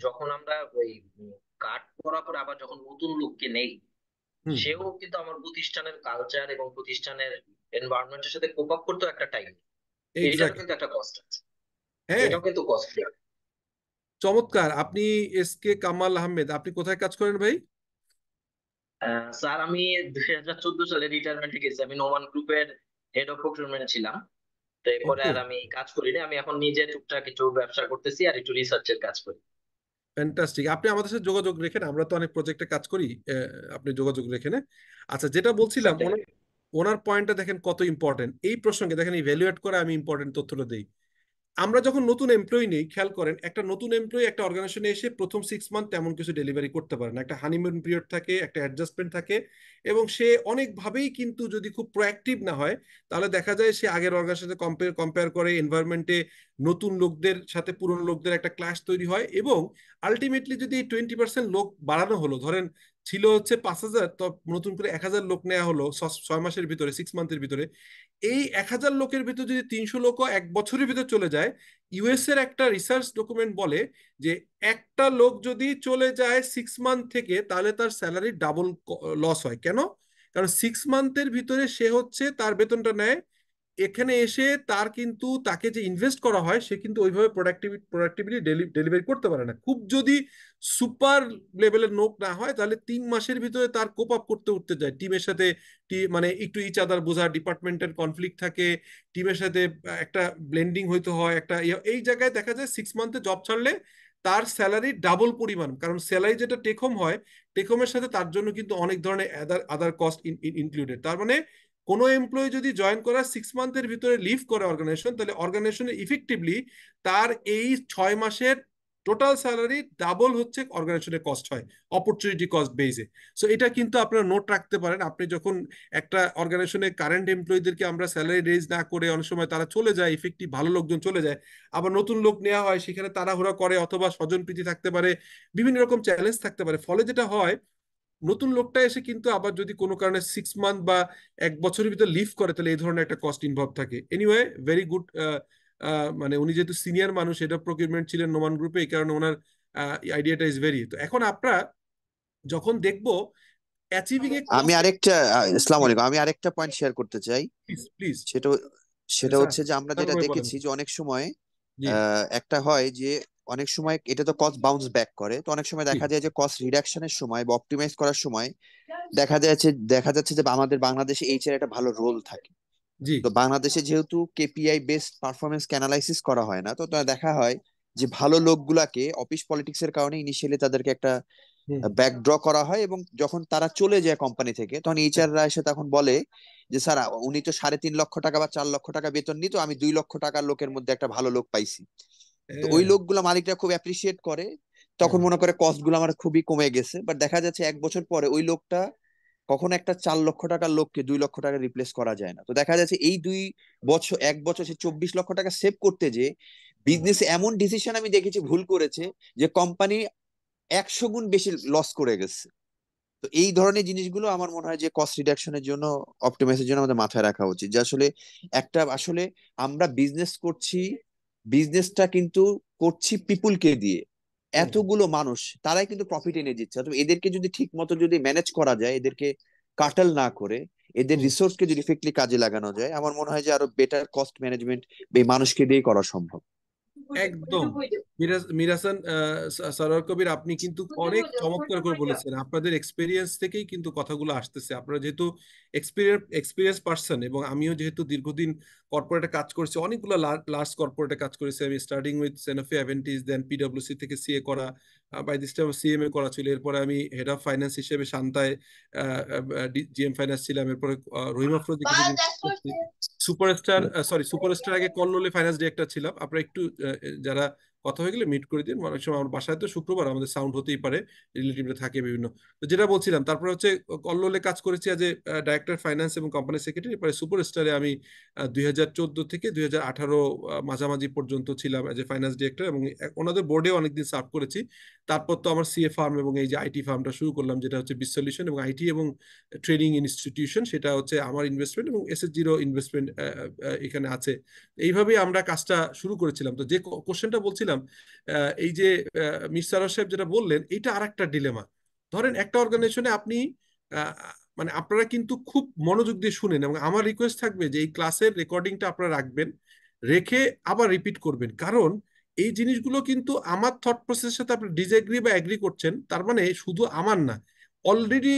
যখন আমরা ওই কাট করার পর আবার যখন নতুন লোককে নেই, সেও কিন্তু আমার প্রতিষ্ঠানের কালচার এবং প্রতিষ্ঠানের এনভায়রনমেন্টের সাথে কোপ আপ করতে একটা টাইম, এটারও কিন্তু একটা কস্ট আছে, হ্যাঁ, এটাও কিন্তু কস্টলি। চমৎকার। আপনি এসকে কামাল আহমেদ, আপনি কোথায় কাজ করেন ভাই? স্যার আমি 2014 সালে রিটায়ারমেন্টে গেছি, আমি নোমান গ্রুপের হেড অফ প্রকিউরমেন্ট ছিলাম। তো এরপরে আর আমি কাজ করিনি, আমি এখন নিজে টুকটাক কিছু ব্যবসা করতেছি আর একটু রিসার্চের কাজ করি। ফ্যান্টাস্টিক, আপনি আমাদের সাথে যোগাযোগ রেখেন, আমরা তো অনেক প্রজেক্টে কাজ করি, আপনি যোগাযোগ রেখেন। আচ্ছা, যেটা বলছিলাম, ওনার পয়েন্টটা দেখেন কত ইম্পর্টেন্ট এই প্রসঙ্গে। দেখেন ইভ্যালুয়েট করে আমি ইম্পর্টেন্ট তথ্যটা দিই। আমরা যখন নতুন এমপ্লয়ি নেই, খেয়াল করেন, একটা নতুন এমপ্লয়ি একটা অর্গানাইজেশনে এসে প্রথম 6 মান্থ তেমন কিছু ডেলিভারি করতে পারে না, একটা হানিমুন পিরিয়ড থাকে, একটা অ্যাডজাস্টমেন্ট থাকে, এবং সে অনেকভাবেই কিন্তু যদি খুব প্রোঅ্যাক্টিভ না হয়, তাহলে দেখা যায় সে আগের অর্গানাইজেশনের সাথে কম্পেয়ার করে, এনভায়রনমেন্টে নতুন লোকদের সাথে পুরনো লোকদের একটা ক্লাশ তৈরি হয়, এবং আলটিমেটলি যদি 20% লোক বাড়ানো হলো, ধরেন ছিল হচ্ছে 5,000, তো নতুন করে 1,000 লোক নেওয়া হলো 6 মাসের ভিতরে, 6 মান্থের ভিতরে। এই 1,000 লোকের ভিতরে যদি 300 লোকও 1 বছরের ভিতরে চলে যায়, ইউএস এর একটা রিসার্চ ডকুমেন্ট বলে যে একটা লোক যদি চলে যায় 6 মান্থ থেকে, তাহলে তার স্যালারি ডাবল লস হয়। কেন? কারণ 6 মান্থের ভিতরে সে হচ্ছে তার বেতনটা নেয়, এখানে এসে তার কিন্তু তাকে যে ইনভেস্ট করা হয় সে কিন্তু ওইভাবে প্রোডাক্টিভিটি ডেলিভারি করতে পারে না। খুব যদি সুপার লেভেলের লোক না হয়, তাহলে 3 মাসের ভিতরে তার কোপ আপ করতে উঠতে যায় টিমের সাথে। মানে একটু ইচ আদার বোঝা, ডিপার্টমেন্টের কনফ্লিক্ট থাকে, টিমের সাথে একটা ব্লেন্ডিং হইতে হয় একটা এই জায়গায় দেখা যায় 6 মান্থে জব ছাড়লে তার স্যালারি ডাবল পরিমাণ। কারণ স্যালারি যেটা টেক হোম হয়, টেক হোমের সাথে তার জন্য কিন্তু অনেক ধরনের আদার কস্ট ইনক্লুডেড। তার মানে কোনো এমপ্লয়ি যদি জয়েন করার 6 মান্থের ভিতরে লিভ করে অর্গানাইজেশন, তাহলে অর্গানাইজেশনে ইফেক্টিভলি তার এই 6 মাসের টোটাল স্যালারি ডাবল হচ্ছে অর্গানাইজেশনের কস্ট হয়, অপরচুনিটি কস্ট বেসে। সো এটা কিন্তু আপনারা নোট রাখতে পারেন। আপনি যখন একটা অর্গানাইজেশনের কারেন্ট এমপ্লয়ীদেরকে আমরা স্যালারি রেজ না করে, অনেক সময় তারা চলে যায়, ইফেক্টিভ ভালো লোকজন চলে যায়, আবার নতুন লোক নেওয়া হয়, সেখানে তাড়াহুড়া করে, অথবা স্বজনপ্রীতি থাকতে পারে, বিভিন্ন রকম চ্যালেঞ্জ থাকতে পারে। ফলে যেটা হয়, নতুন লোকটা এসে কিন্তু আবার যদি কোনো কারণে 6 মান্থ বা 1 বছরের ভিতরে লিভ করে, তাহলে এই ধরনের একটা কস্ট ইনভলভ থাকে। Anyway, very good. মানে উনি যেহেতু সিনিয়র মানুষ, হেড অফ প্রকিউরমেন্ট ছিলেন নোমান গ্রুপে, এই কারণে ওনার আইডিয়াটা ইজ ভেরি। তো এখন আমরা যখন দেখবো অ্যাচিভিং এ আমি কস্ট, আরেকটা আসসালামু আলাইকুম, আমি আরেকটা পয়েন্ট শেয়ার করতে চাই। প্লিজ প্লিজ সেটা সেটা স্যার, হচ্ছে যে আমরা যেটা ভাই বলেন। দেখেছি যে অনেক সময় জি একটা হয় যে অনেক সময় এটা তো কস্ট বাউন্স ব্যাক করে, তো অনেক সময় জি দেখা যায় যে কস্ট রিডাকশনের সময় বা অপটিমাইজ করার সময় দেখা যাচ্ছে যে আমাদের বাংলাদেশে এইচআর একটা ভালো রোল থাকে। জি তো বাংলাদেশে যেহেতু কেপিআই বেসড পারফরমেন্স অ্যানালাইসিস করা হয় না, তো দেখা হয় যে ভালো লোকগুলাকে অফিস পলিটিক্স এর কারণে ইনিশিয়ালি তাদেরকে একটা হুম ব্যাকড্র করা হয়, এবং যখন তারা চলে যায় কোম্পানি থেকে, তখন এইচআররা এসে তখন বলে যে স্যার, উনি তো 3.5 লক্ষ টাকা বা 4 লক্ষ টাকা বেতন নিত, আমি 2 লক্ষ টাকার লোকের মধ্যে একটা ভালো লোক পাইছি। তো ওই হ্যাঁ, লোকগুলো মালিকরা খুব অ্যাপ্রিসিয়েট করে, তখন হুম, মনে করে কস্ট গুলো আমার খুবই কমে গেছে। বাট দেখা যাচ্ছে 1 বছর পরে ওই লোকটা, কখনো একটা 4 লক্ষ টাকার লোককে 2 লক্ষ টাকা রিপ্লেস করা যায় না। তো দেখা যাচ্ছে এই 2 বছর, 1 বছর সে 24 লক্ষ টাকা সেভ করতে, যে বিজনেসে এমন ডিসিশন আমি দেখেছি ভুল করেছে যে কোম্পানি 100 গুণ বেশি লস করে গেছে। তো এই ধরনের জিনিসগুলো আমার মনে হয় যে কস্ট রিডাকশনের জন্য, অপটিমাইজের জন্য আমাদের মাথায় রাখা উচিত, যে আসলে আমরা বিজনেস করছি, বিজনেসটা কিন্তু করছি পিপুলকে দিয়ে। হুম, এতগুলো মানুষ, তারাই কিন্তু প্রফিট এনে দিচ্ছে। তো এদেরকে যদি ঠিক মতো যদি ম্যানেজ করা যায়, এদেরকে কাটাল না করে এদের হুম। রিসোর্সকে যদি ইফেক্টলি কাজে লাগানো যায়, আমার মনে হয় যে আরো বেটার কস্ট ম্যানেজমেন্ট এই মানুষকে দিয়ে করা সম্ভব। একদম। মিরাসান, সরোয়ার কবির, আপনি কিন্তু অনেক চমৎকার করে বলেছেন। আপনাদের এক্সপিরিয়েন্স থেকেই কিন্তু কথাগুলো আসতেছে। আপনারা যেহেতু এক্সপিরিয়েন্স পার্সন, এবং আমিও যেহেতু দীর্ঘদিন কর্পোরেটে কাজ করছি, অনেকগুলো লার্জ কর্পোরেটে কাজ করেছি আমি, স্টার্টিং উইথ সেনোফি অ্যাভেন্টিস, দেন পিডব্লিউসি থেকে সিএ করা, বাই দিস টাইম সিএমএ করা ছিল। এরপরে আমি হেড অফ ফাইন্যান্স হিসেবে শান্তায় জিএম ফাইন্যান্স ছিলাম। এরপরে রহিম আফরোজে কিছুদিন সুপারস্টার, সুপারস্টার আগে কল্লোলে ফাইন্যান্স ডিরেক্টর ছিলাম। আপনারা একটু যারা কথা হয়ে গেলে মিট করে দিন। অনেক সময় আমার বাসায় তো শুক্রবার আমাদের সাউন্ড হতেই পারে, রিলেটিভরা থাকে বিভিন্ন। তো যেটা বলছিলাম, তারপরে হচ্ছে কল্লোলে কাজ করেছি এজ এ ডাইরেক্টর ফাইন্যান্স এবং কোম্পানি সেক্রেটারি। পরে সুপারস্টারে আমি 2014 থেকে 2018 মাঝামাঝি পর্যন্ত ছিলাম এজ এ ফাইন্যান্স ডিরেক্টর, এবং ওনাদের বোর্ডেও অনেকদিন সার্ভ করেছি। তারপর তো আমার সিএ ফার্ম এবং এই যে আইটি ফার্মটা শুরু করলাম, যেটা হচ্ছে বিস সলিউশন, এবং আইটি এবং ট্রেনিং ইনস্টিটিউশন, সেটা হচ্ছে আমার ইনভেস্টমেন্ট, এবং এসএসজিরও ইনভেস্টমেন্ট এখানে আছে। এইভাবেই আমরা কাজটা শুরু করেছিলাম। তো যে কোশ্চেনটা বলছিলাম, এই যে মির সারোয়ার সাহেব যেটা বললেন, এটা আর একটা ডিলেমা। ধরেন একটা অর্গানাইজেশনে আপনি আহ, মানে আপনারা কিন্তু খুব মনোযোগ দিয়ে শুনেন, এবং আমার রিকোয়েস্ট থাকবে যে এই ক্লাসের রেকর্ডিংটা আপনারা রাখবেন, রেখে আবার রিপিট করবেন। কারণ এই জিনিসগুলো কিন্তু আমার থট প্রসেসের সাথে আপনি ডিসএগ্রি বা এগ্রি করছেন, তার মানে শুধু আমার না, অলরেডি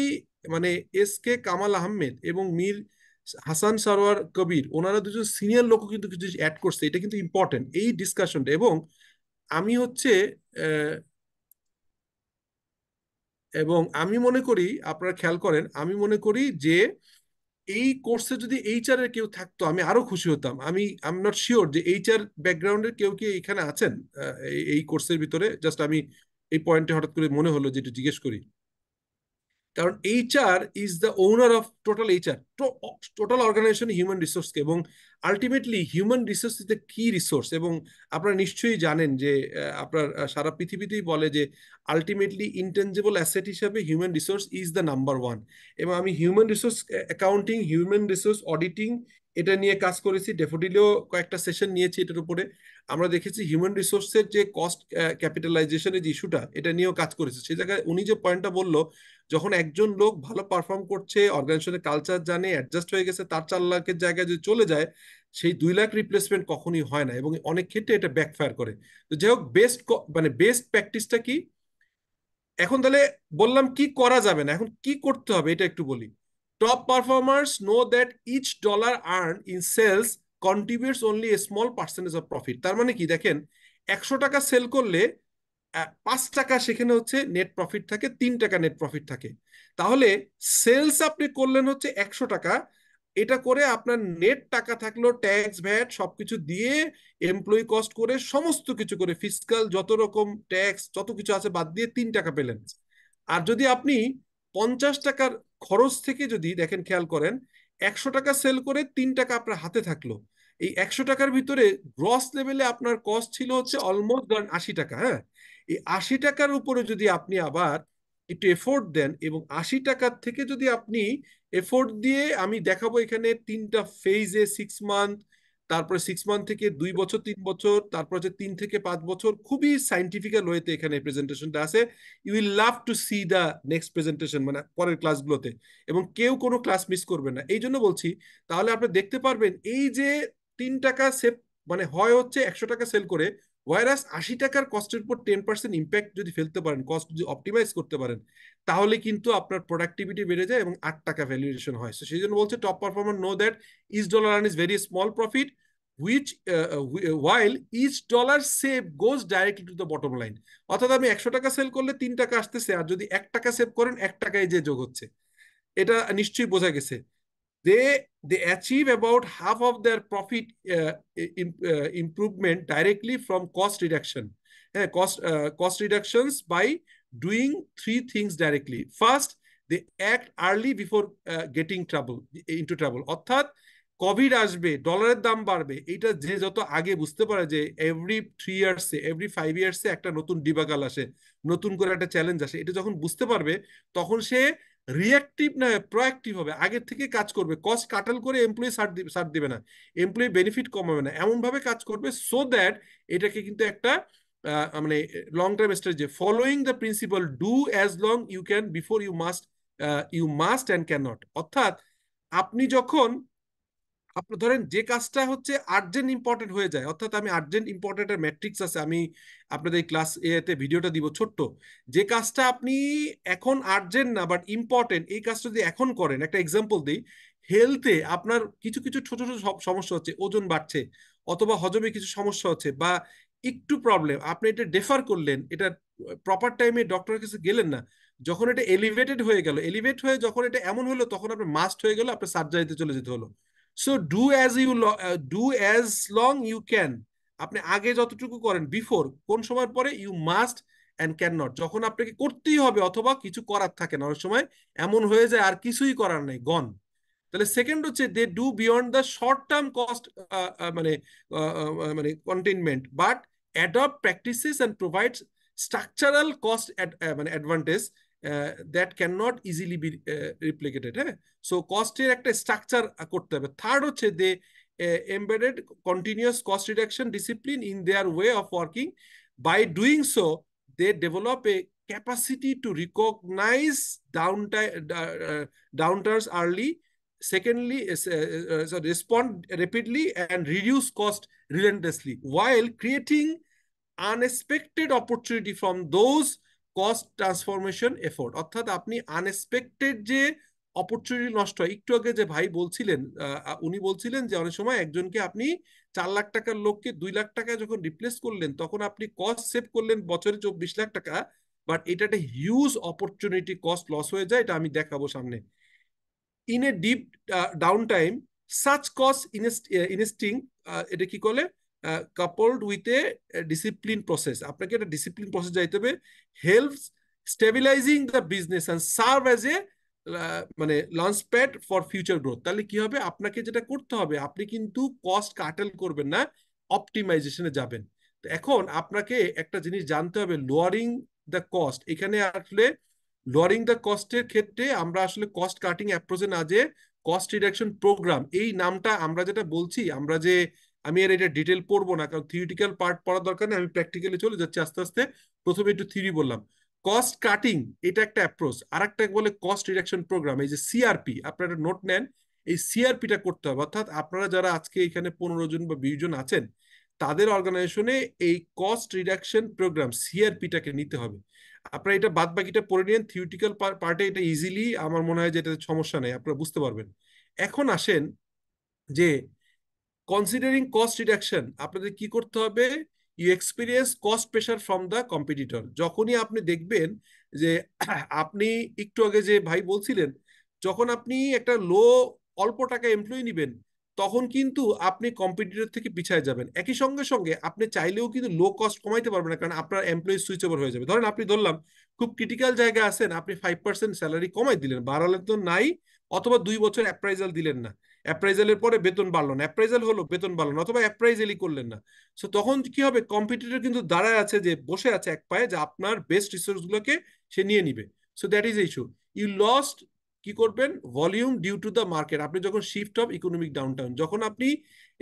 মানে এস কে কামাল আহমেদ এবং মীর হাসান সারোয়ার কবির, ওনারা দুজন সিনিয়র লোকও কিন্তু কিছু অ্যাড করছে। এটা কিন্তু ইম্পর্টেন্ট এই ডিসকাশনটা। এবং আমি হচ্ছে আহ, এবং আমি মনে করি, আপনারা খেয়াল করেন, আমি মনে করি যে এই কোর্সে যদি এইচআর এর কেউ থাকতো, আমি আরো খুশি হতাম। আই এম নট শিওর যে এইচআর ব্যাকগ্রাউন্ডের কেউ কি এখানে আছেন এই কোর্সের ভিতরে। জাস্ট আমি এই পয়েন্টে হঠাৎ করে মনে হলো যে একটু জিজ্ঞেস করি। কারণ HR is the owner of total HR, total organisation human রিসোর্সকে, এবং ultimately human resource is the key resource. এবং আপনারা নিশ্চয়ই জানেন যে আপনার সারা পৃথিবীতেই বলে যে আলটিমেটলি ইনটেনজিবল অ্যাসেট হিসাবে human resource is the number one. এবং আমি human resource accounting, human resource auditing এটা নিয়ে কাজ করেছি, ডেফোডিলেও কয়েকটা সেশন নিয়েছি এটার উপরে। আমরা দেখেছি হিউম্যান রিসোর্সের যে কস্ট ক্যাপিটালাইজেশনের যে ইস্যুটা, এটা নিয়েও কাজ করেছে। সেই জায়গায় উনি যে পয়েন্টটা বললো, যখন একজন লোক ভালো পারফর্ম করছে, অর্গানাইজেশনের কালচার জানে, অ্যাডজাস্ট হয়ে গেছে, তার 4 লাখের জায়গায় যদি চলে যায়, সেই 2 লাখ রিপ্লেসমেন্ট কখনই হয় না, এবং অনেক ক্ষেত্রে এটা ব্যাকফায়ার করে। তো যাই হোক, বেস্ট প্র্যাকটিসটা কি এখন তাহলে বললাম, কি করা যাবে না, এখন কি করতে হবে এটা একটু বলি। Top performers know that each dollar earn in sales contributes only a small percentage of profit. তার মানে কি, দেখেন 100 টাকা সেল করলে 5 টাকা সেখানে হচ্ছে নেট প্রফিট থাকে, 3 টাকা নেট প্রফিট থাকে। তাহলে সেলস আপনি করলেন হচ্ছে 100 টাকা, এটা করে আপনার নেট টাকা থাকলো ট্যাক্স ভ্যাট সবকিছু দিয়ে, এমপ্লয়ি কস্ট করে, সমস্ত কিছু করে, ফিসকাল যত রকম ট্যাক্স যত কিছু আছে বাদ দিয়ে 3 টাকা পেলেন। আর যদি আপনি 50 টাকার খরচ থেকে যদি দেখেন, খেয়াল করেন, 100 টাকা সেল করে 3 টাকা আপনার হাতে থাকলো, এই 100 টাকার ভিতরে গ্রস লেভেলে আপনার কস্ট ছিল হচ্ছে অলমোস্ট ধরেন 80 টাকা। হ্যাঁ, এই 80 টাকার উপরে যদি আপনি আবার একটু এফোর্ট দেন, এবং 80 টাকার থেকে যদি আপনি এফোর্ট দিয়ে, আমি দেখাবো এখানে 3টা ফেজে, 6 মান্থ, তারপরে 6 মান্থ থেকে 2 বছর, 3 বছর, তারপর হচ্ছে 3 থেকে 5 বছর, খুবই সাইন্টিফিক্যাল ওয়েতে এখানে প্রেজেন্টেশনটা আছে। You will love to see the next presentation, মানে পরের ক্লাসগুলোতে, এবং কেউ কোনো ক্লাস মিস করবে না। এই জন্য বলছি, তাহলে আপনি দেখতে পারবেন এই যে 3 টাকা সেভ মানে হয় হচ্ছে 100 টাকা সেল করে, ওয়ারাস 80 টাকার কস্টের উপর 10% ইম্প্যাক্ট যদি ফেলতে পারেন, কস্ট যদি অপটিমাইজ করতে পারেন, তাহলে কিন্তু আপনার প্রোডাক্টিভিটি বেড়ে যায় এবং 8 টাকা ভ্যালুয়েশন হয়। সেই জন্য বলছে top performer know that each dollar earn is very small profit which while each dollar save goes directly to the bottom line। অর্থাৎ আমি 100 টাকা সেল করলে 3 টাকা আসতেছে, আর যদি 1 টাকা সেভ করেন 1 টাকায় যে যোগ হচ্ছে। এটা নিশ্চয়ই বোঝা গেছে। they achieve about half of their profit improvement directly from cost reduction. Cost reductions by doing 3 things directly. First, they act early before getting into trouble। অর্থাৎ কোভিড আসবে, ডলারের দাম বাড়বে, এটা যে যত আগে বুঝতে পারে যে এভরি 3 ইয়ার্সে, এভরি 5 ইয়ার্সে একটা নতুন ডিবাকাল আসে, নতুন করে একটা চ্যালেঞ্জ আসে, এটা যখন বুঝতে পারবে, তখন সে রিয়াক্টিভ না প্রোঅ্যাক্টিভ হবে, আগের থেকে কাজ করবে, কস্ট কাটাল করে এমপ্লয়ি ছাড় দিবে না, এমপ্লয়ি বেনিফিট কমাবে না, এমন ভাবে কাজ করবে সো দ্যাট এটাকে কিন্তু একটা মানে long term strategy, following the principle do as long you can before you must and can not. অর্থাৎ আপনি যখন আপনি ধরেন যে কাজটা হচ্ছে আর্জেন্ট ইম্পর্টেন্ট হয়ে যায়, অর্থাৎ আমি আর্জেন্ট ইম্পর্টেন্টের ম্যাট্রিক্স আছে, আমি আপনাদের ক্লাস এতে ভিডিওটা দিব ছোট্ট, যে কাজটা আপনি এখন আর্জেন্ট না বাট ইম্পর্টেন্ট, এই কাজটা যদি এখন করেন, একটা এক্সাম্পল দিই, হেলথে আপনার কিছু কিছু ছোট ছোট সমস্যা হচ্ছে, ওজন বাড়ছে, অথবা হজমে কিছু সমস্যা হচ্ছে, বা একটু প্রবলেম, আপনি এটা ডেফার করলেন, এটা প্রপার টাইমে ডক্টরের কাছে গেলেন না, যখন এটা এলিভেটেড হয়ে গেল, এলিভেট হয়ে যখন এটা এমন হলো, তখন আপনার মাস্ট হয়ে গেল, আপনার সার্জারিতে চলে যেতে হলো। So do as long you can, আপনি আগে যতটুকু করেন, বিফোর কোন সময় পরে, you must and can not, যখন আপনাকে করতেই হবে অথবা কিছু করার থাকে না, অনেক সময় এমন হয়ে যায় আর কিছুই করার নেই, গন। তাহলে সেকেন্ড হচ্ছে they do beyond the short term cost মানে মানে containment, but adopt practices and provide structural cost মানে advantage that can not easily be replicated. হ্যাঁ, সো কস্টের একটা স্ট্রাকচার করতে হবে। থার্ড হচ্ছে they embedded continuous cost reduction discipline in their way of working. By doing so they develop a capacity to recognize downturns early, secondly so respond rapidly and reduce cost relentlessly while creating unexpected opportunity from those cost transformation effort। অর্থাৎ আপনি unexpected যে opportunity নষ্ট হয়, একটু আগে যে ভাই বলছিলেন, উনি বলছিলেন যে অনেক সময় একজনকে আপনি 4 লাখ টাকার লোককে 2 লাখ টাকা যখন রিপ্লেস করলেন, তখন আপনি কস্ট সেভ করলেন বছরে 24 লাখ টাকা, বাট এটা একটা হিউজ অপরচুনিটি কস্ট লস হয়ে যায়, এটা আমি দেখাবো সামনে। In a deep down time such cost instinct, এটা কি করে, coupled with a discipline process, আপনাকে একটা ডিসিপ্লিন প্রসেস যাইতে হবে, helps stabilising the business and serve as a মানে launch pad for future growth. তাহলে কি হবে, আপনাকে যেটা করতে হবে, আপনি কিন্তু কস্ট কাটেল করবেন না, অপটিমাইজেশনে যাবেন। তো এখন আপনাকে একটা জিনিস জানতে হবে, লোয়ারিং দ্য কস্ট। এখানে আসলে লোয়ারিং দ্য কস্টের ক্ষেত্রে আমরা আসলে কস্ট কাটিং অ্যাপ্রোচে না, যে কস্ট রিডাকশন প্রোগ্রাম এই নামটা আমরা যেটা বলছি, আমরা যে আমি এর এটা ডিটেল পড়বো না, কারণ থিওরিটিক্যাল পার্ট পড়ার দরকার নেই, আমি প্র্যাকটিক্যালি চলে যাচ্ছি আস্তে আস্তে। প্রথমে একটু থিওরি বললাম, কস্ট কাটিং এটা একটা অ্যাপ্রোচ, আর একটা বলে কস্ট রিডাকশন প্রোগ্রাম। এই যে সিআরপি, আপনারা নোট নেন, এই সিআরপিটা করতে হবে। অর্থাৎ আপনারা যারা আজকে এখানে 15 জন বা 20 জন আছেন, তাদের অর্গানাইজেশনে এই কস্ট রিডাকশন প্রোগ্রাম সিআরপিটাকে নিতে হবে। আপনারা এটা বাদ বাকিটা পড়ে নিন, থিওরিটিক্যাল পার্টে এটা ইজিলি আমার মনে হয় যে এটা সমস্যা নেই, আপনারা বুঝতে পারবেন। এখন আসেন যে কনসিডারিং কস্ট রিডাকশন, আপনাদের কি করতে হবে, you experience cost pressure from the competitor. যখনই আপনি দেখবেন যে আপনি একটু আগে যে ভাই বলছিলেন, যখন আপনি একটা অল্প টাকা এমপ্লয়ি নিবেন, তখন কিন্তু আপনি কম্পিটিটর থেকে পিছিয়ে যাবেন। একই সঙ্গে সঙ্গে আপনি চাইলেও কিন্তু লো কস্ট কমাইতে পারবেন না, কারণ আপনার এমপ্লয়ি সুইচ ওভার হয়ে যাবে। ধরেন আপনি ধরলাম খুব ক্রিটিক্যাল জায়গায় আছেন, আপনি 5% স্যালারি কমাই দিলেন, বাড়ালে তো নাই, অথবা 2 বছর অ্যাপ্রাইজাল দিলেন না, অ্যাপ্রাইজালের পরে বেতন বাড়লো না, অ্যাপ্রাইজাল হলো বেতন বাড়লো না, অথবা অ্যাপ্রাইজালই করলেন না। সো তখন কি হবে, কম্পিটিটর কিন্তু দাঁড়ায় আছে, যে বসে আছে এক পায়ে, যে আপনার বেস্ট রিসোর্স গুলোকে সে নিয়ে নিবে। So that is issue. You lost, কি করবেন, volume due to the market. আপনি যখন শিফট অফ ইকোনমিক ডাউনটাউন, যখন আপনি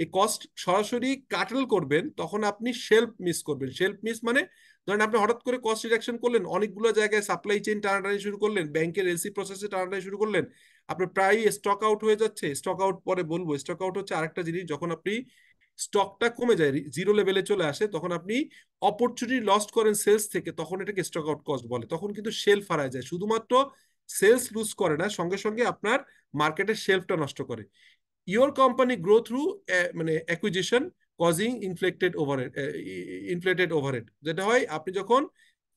এই কস্ট সরাসরি কাটেল করবেন, তখন আপনি শেলফ মিস করবেন। শেলফ মিস মানে ধরেন আপনি হঠাৎ করে কস্ট রিডাকশন করলেন, অনেকগুলো জায়গায় সাপ্লাই চেইন টানাটানি শুরু করলেন, ব্যাংকের এলসি প্রসেসে টানাটানি শুরু করলেন, আপনার প্রায় স্টক আউট হয়ে যাচ্ছে। স্টক আউট পরে বলবো, স্টক আউট হচ্ছে আরেকটা জিনিস, যখন আপনি স্টকটা কমে যায়, জিরো লেভেলে চলে আসে, তখন আপনি অপরচুনিটি লস্ট করেন সেলস থেকে, তখন এটাকে স্টক আউট কস্ট বলে। তখন কিন্তু শেলফ হারায় যায়, শুধুমাত্র সেলস লুজ করে না, সঙ্গে সঙ্গে আপনার মার্কেটের শেলফটা নষ্ট করে। ইওর কোম্পানি গ্রো থ্রু মানে অ্যাকুইজিশন কজিং ইনফ্লেটেড ওভারহেড। যেটা হয়, আপনি যখন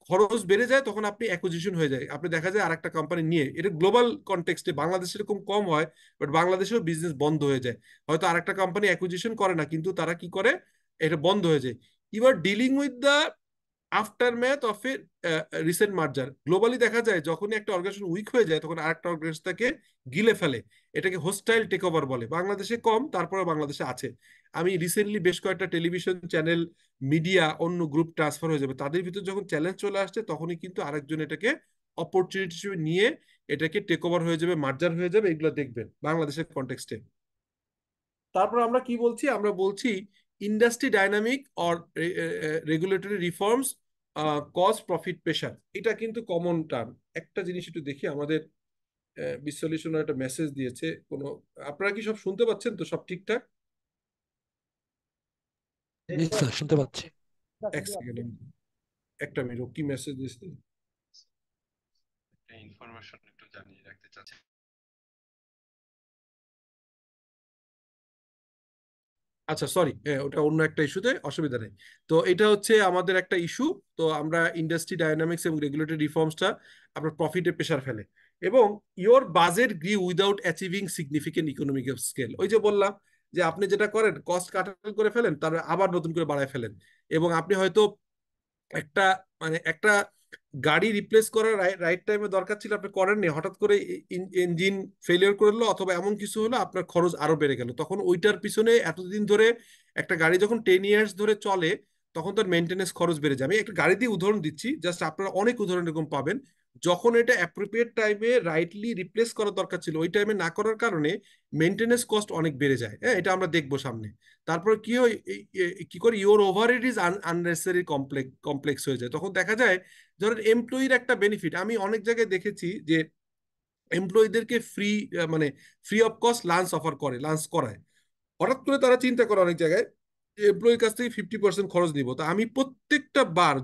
খরচ বেড়ে যায়, তখন আপনি অ্যাকুইজিশন হয়ে যায়, আপনি দেখা যায় আরেকটা কোম্পানি নিয়ে। এটা গ্লোবাল কনটেক্সটে, বাংলাদেশে এরকম কম হয়, বাট বাংলাদেশেও বিজনেস বন্ধ হয়ে যায়। হয়তো আরেকটা কোম্পানি অ্যাকুইজিশন করে না, কিন্তু তারা কি করে, এটা বন্ধ হয়ে যায়। You are dealing with the aftermath of a recent merger. Globally দেখা যায়, যখনই একটা অর্গানাইজেশন উইক হয়ে যায়, তখন আরেকটা অর্গানাইজেশন তাকে গিলে ফেলে। এটাকে হোস্টাইল টেক ওভার বলে। বাংলাদেশে কম, তারপরে বাংলাদেশে আছে। আমি রিসেন্টলি বেশ কয়েকটা টেলিভিশন চ্যানেল, মিডিয়া, অন্য গ্রুপ ট্রান্সফার হয়ে যাবে, তাদের ভিতর যখন চ্যালেঞ্জ চলে আসছে, তখনই কিন্তু আরেকজন এটাকে অপরচুনিটি হিসেবে নিয়ে এটাকে টেক ওভার হয়ে যাবে, মার্জার হয়ে যাবে। এগুলো দেখবেন বাংলাদেশের কনটেক্সটে। তারপর আমরা কি বলছি, আমরা বলছি industry dynamic or regulatory reforms cause profit pressure. এটা কিন্তু কমন টার্ম। একটা জিনিস একটু দেখি, আমাদের বিসলিউশনের একটা মেসেজ দিয়েছে কোনো, আপনারা কি সব শুনতে পাচ্ছেন তো, সব ঠিকঠাক? জি স্যার, শুনতে পাচ্ছি। এক সেকেন্ড, একটা মিনিট, কি মেসেজ দিয়েছে। ইনফরমেশন একটু জানিয়ে রাখতে চাচ্ছি। আচ্ছা সরি, ওটা অন্য একটা ইস্যুতে, অসুবিধা নেই। তো এটা হচ্ছে আমাদের একটা ইস্যু। তো আমরা ইন্ডাস্ট্রি ডায়নামিক্স এবং রেগুলেটরি রিফর্মসটা আপনার প্রফিটে প্রেশার ফেলে, এবং your budget Gree without achieving significant economic scale. ওই যে বললাম যে আপনি যেটা করেন, কস্ট কাটাল করে ফেলেন, তারপর আবার নতুন করে বাড়ায় ফেলেন, এবং আপনি হয়তো একটা একটা গাড়ি রিপ্লেস করার রাইট টাইমে দরকার ছিল, আপনি করেননি, হঠাৎ করে ইঞ্জিন ফেলিয়ার করলো, অথবা এমন কিছু হলো, আপনার খরচ আরো বেড়ে গেল। তখন ওইটার পিছনে এতদিন ধরে, একটা গাড়ি যখন 10 ইয়ার্স ধরে চলে, তখন তার মেনটেনেন্স খরচ বেড়ে যায়। আমি একটা গাড়ি দিয়ে উদাহরণ দিচ্ছি, জাস্ট আপনারা অনেক উদাহরণ এরকম পাবেন। যখন এটা অ্যাপ্রোপ্রিয়েট টাইমে রাইটলি রিপ্লেস করার দরকার ছিল, ওই টাইমে না করার কারণে মেনটেনেন্স কস্ট অনেক বেড়ে যায়। হ্যাঁ, এটা আমরা দেখবো সামনে। তারপর কি হয়, কি করে your overhead is unnecessary complex হয়ে যায়। তখন দেখা যায়, ধরেন এমপ্লয়ির একটা বেনিফিট, আমি অনেক জায়গায় দেখেছি যে এমপ্লয়ীদেরকে মানে free of cost lunch offer করে, লাঞ্চ করায়। হঠাৎ করে তারা চিন্তা করে অনেক জায়গায়, এমপ্লয়ির কাছ থেকে 50% খরচ নিব। তো আমি প্রত্যেকটা বার,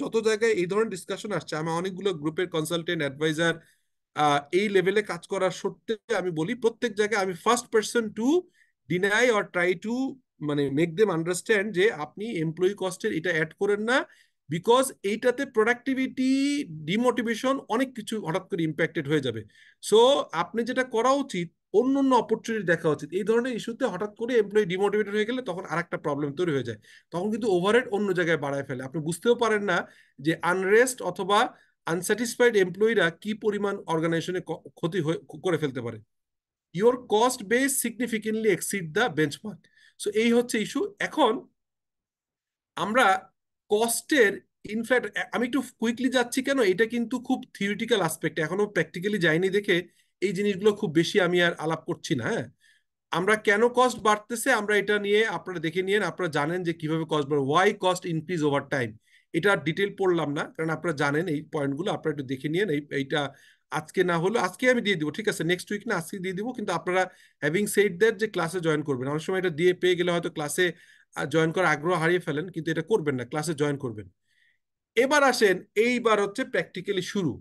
যত জায়গায় এই ধরনের ডিসকাশন আসছে, আমি অনেকগুলো গ্রুপের কনসালটেন্ট, অ্যাডভাইজার, এই লেভেলে কাজ করার সত্ত্বে আমি বলি, প্রত্যেক জায়গায় আমি first person to deny or try to মানে মেক দেম আন্ডারস্ট্যান্ড যে আপনি এমপ্লয়ি কস্টের এটা অ্যাড করেন না, বিকজ এইটাতে প্রোডাক্টিভিটি, ডিমোটিভেশন, অনেক কিছু হঠাৎ করে ইম্প্যাক্টেড হয়ে যাবে। সো আপনি যেটা করা উচিত, অন্য অন্য অপরচুনিটি দেখা উচিত। এই ধরনের ইস্যুতে হঠাৎ করে এমপ্লয়ি ডিমোটিভেটেড হয়ে গেলে, তখন আরেকটা প্রবলেম তৈরি হয়ে যায়। তখন কিন্তু ওভারহেড অন্য জায়গায় বাড়ায় ফেলে, আপনি বুঝতেও পারেন না যে আনরেস্ট অথবা আনস্যাটিসফাইড এমপ্লয়িরা কি পরিমাণ অর্গানাইজেশনে করে ফেলতে পারে। Your cost base significantly exceed the benchmark. So এই হচ্ছে ইস্যু। এখন আমরা কস্টের ইনফ্যাক্ট আমি একটু কুইকলি যাচ্ছি কেন, এটা কিন্তু খুব থিওরিটিক্যাল আসপেক্ট, এখনো প্র্যাকটিক্যালি যাইনি দেখে এই জিনিসগুলো খুব বেশি আমি আর আলাপ করছি না। হ্যাঁ, আমরা কেন কস্ট বাড়তেছে আমরা এটা নিয়ে আপনারা দেখে নিয়েন, আপনারা জানেন যে কিভাবে কস্ট বাড়ে, why cost increase over time. এটা ডিটেল পড়লাম না, কারণ আপনারা জানেন এই পয়েন্টগুলো, আপনারা একটু দেখে নিয়েন। এইটা আজকে না হলো আজকে আমি দিয়ে দিব, ঠিক আছে, নেক্সট উইক না আজকে দিয়ে দিব, কিন্তু আপনারা হ্যাভিং সেড দ্যাট যে ক্লাসে জয়েন করবেন। অনেক সময় এটা দিয়ে পেয়ে গেলে হয়তো ক্লাসে জয়েন করার আগ্রহ হারিয়ে ফেলেন, কিন্তু এটা করবেন না, ক্লাসে জয়েন করবেন। এবার আসেন, এইবার হচ্ছে প্র্যাকটিক্যালি শুরু,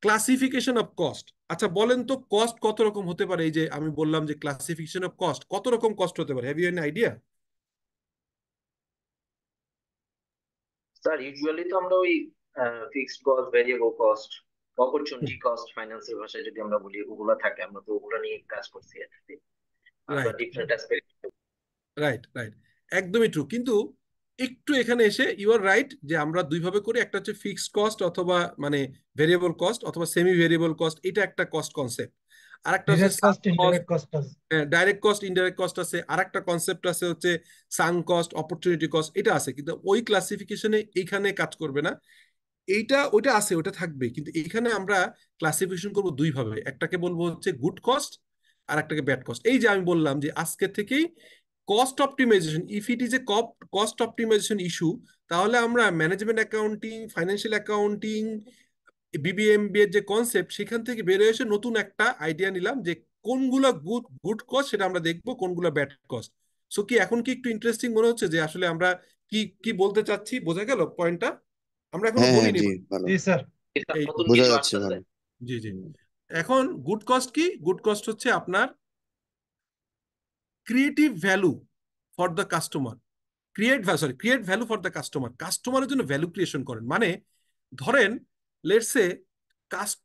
ক্লাসিফিকেশন অফ কস্ট। আচ্ছা বলেন তো কস্ট কত রকম হতে পারে? এই যে আমি বললাম যে ক্লাসিফিকেশন অফ কস্ট, কত রকম কস্ট হতে পারে, have you any idea? Sir usually তো আমরা ওই fixed cost, variable cost, opportunity cost, ফাইন্যান্সের ভাষায় যদি আমরা বলি, ওগুলা থাকে, আমরা তো ওগুলা নিয়ে কাজ করছি আর কি। আমরা right different aspect. Right right, একদমই ট্রু। কিন্তু একটু এখানে এসে ইউ আর রাইট যে আমরা দুইভাবে করি, একটা হচ্ছে ফিক্সড কস্ট অথবা মানে ভেরিয়েবল কস্ট অথবা সেমি ভেরিয়েবল কস্ট, এটা একটা কস্ট কনসেপ্ট। আর একটা হচ্ছে ডিরেক্ট কস্ট, ইনডাইরেক্ট কস্ট আছে। ডাইরেক্ট কস্ট, ইনডাইরেক্ট কস্ট আছে। আর একটা কনসেপ্ট আছে হচ্ছে সাং কস্ট, অপরচুনিটি কস্ট, এটা আছে, কিন্তু ওই ক্লাসিফিকেশনে এইখানে কাজ করবে না। এইটা ওইটা আছে, ওটা থাকবে, কিন্তু এইখানে আমরা ক্লাসিফিকেশন করবো দুই ভাবে, একটাকে বলবো হচ্ছে গুড কস্ট আর একটাকে ব্যাড কস্ট। এই যে আমি বললাম যে আজকে থেকেই cost optimization, if it is a cost optimization issue, তাহলে আমরা management accounting, financial accounting, BBMB এর যে কনসেপ্ট, সেখান থেকে বেরিয়ে এসে নতুন একটা আইডিয়া নিলাম যে কোনগুলো গুড গুড কস্ট, সেটা আমরা দেখবো, কোনগুলো ব্যাড কস্ট। সো কি এখন কি একটু ইন্টারেস্টিং মনে হচ্ছে যে আসলে আমরা কি কি বলতে চাচ্ছি? বোঝা গেল পয়েন্টটা? আমরা এখনো হ্যাঁ হ্যাঁ, বলিনি। জি ভালো, জি স্যার। এই নতুন বোঝা কিছু যাচ্ছে আসতেছে। ভালো। জি জি, এখন গুড কস্ট কি? গুড কস্ট হচ্ছে আপনার creative value for the customer, create value for the customer, কাস্টমারের জন্য ভ্যালু ক্রিয়েশন করেন। মানে ধরেন লেটস সে কাস্ট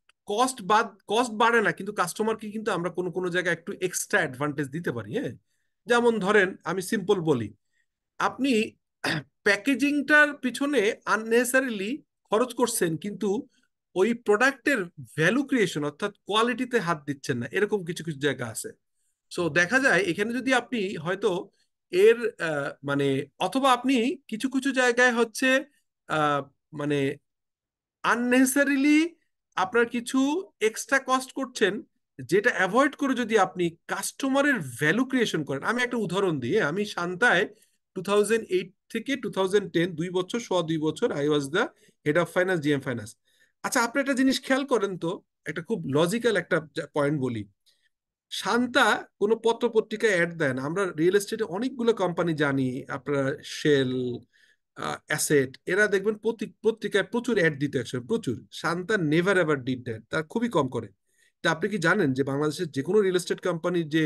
কস্ট বাড়ে না, কিন্তু কাস্টমারকে কিন্তু আমরা কোনো কোনো জায়গায় একটু এক্সট্রা অ্যাডভান্টেজ দিতে পারি। হ্যাঁ, যেমন ধরেন আমি সিম্পল বলি, আপনি প্যাকেজিংটার পিছনে আননেসেসারিলি খরচ করছেন, কিন্তু ওই প্রোডাক্টের ভ্যালু ক্রিয়েশন অর্থাৎ কোয়ালিটিতে হাত দিচ্ছেন না, এরকম কিছু কিছু জায়গা আছে। সো দেখা যায় এখানে যদি আপনি হয়তো এর মানে অথবা আপনি কিছু কিছু জায়গায় হচ্ছে আহ, মানে আননেসেসারিলি আপনার কিছু এক্সট্রা কস্ট করছেন, যেটা অ্যাভয়েড করে যদি আপনি কাস্টমারের ভ্যালু ক্রিয়েশন করেন। আমি একটা উদাহরণ দিই, আমি শান্তায় 2008 থেকে 2010, 2 বছর, 2.5 বছর I was the head of finance, GM finance. আচ্ছা আপনি একটা জিনিস খেয়াল করেন তো, একটা খুব লজিক্যাল একটা পয়েন্ট বলি। শান্তা কোনো পত্র পত্রিকায় অ্যাড দেয় না। আমরা রিয়েল এস্টেটে অনেকগুলো কোম্পানি জানি, আপনার শেল, অ্যাসেট, এরা দেখবেন পত্রিকায় প্রচুর অ্যাড দিতে, একসময় প্রচুর। Shanta never ever did that, তার খুবই কম করে। তা আপনি কি জানেন যে বাংলাদেশের যে কোনো রিয়েল এস্টেট কোম্পানির যে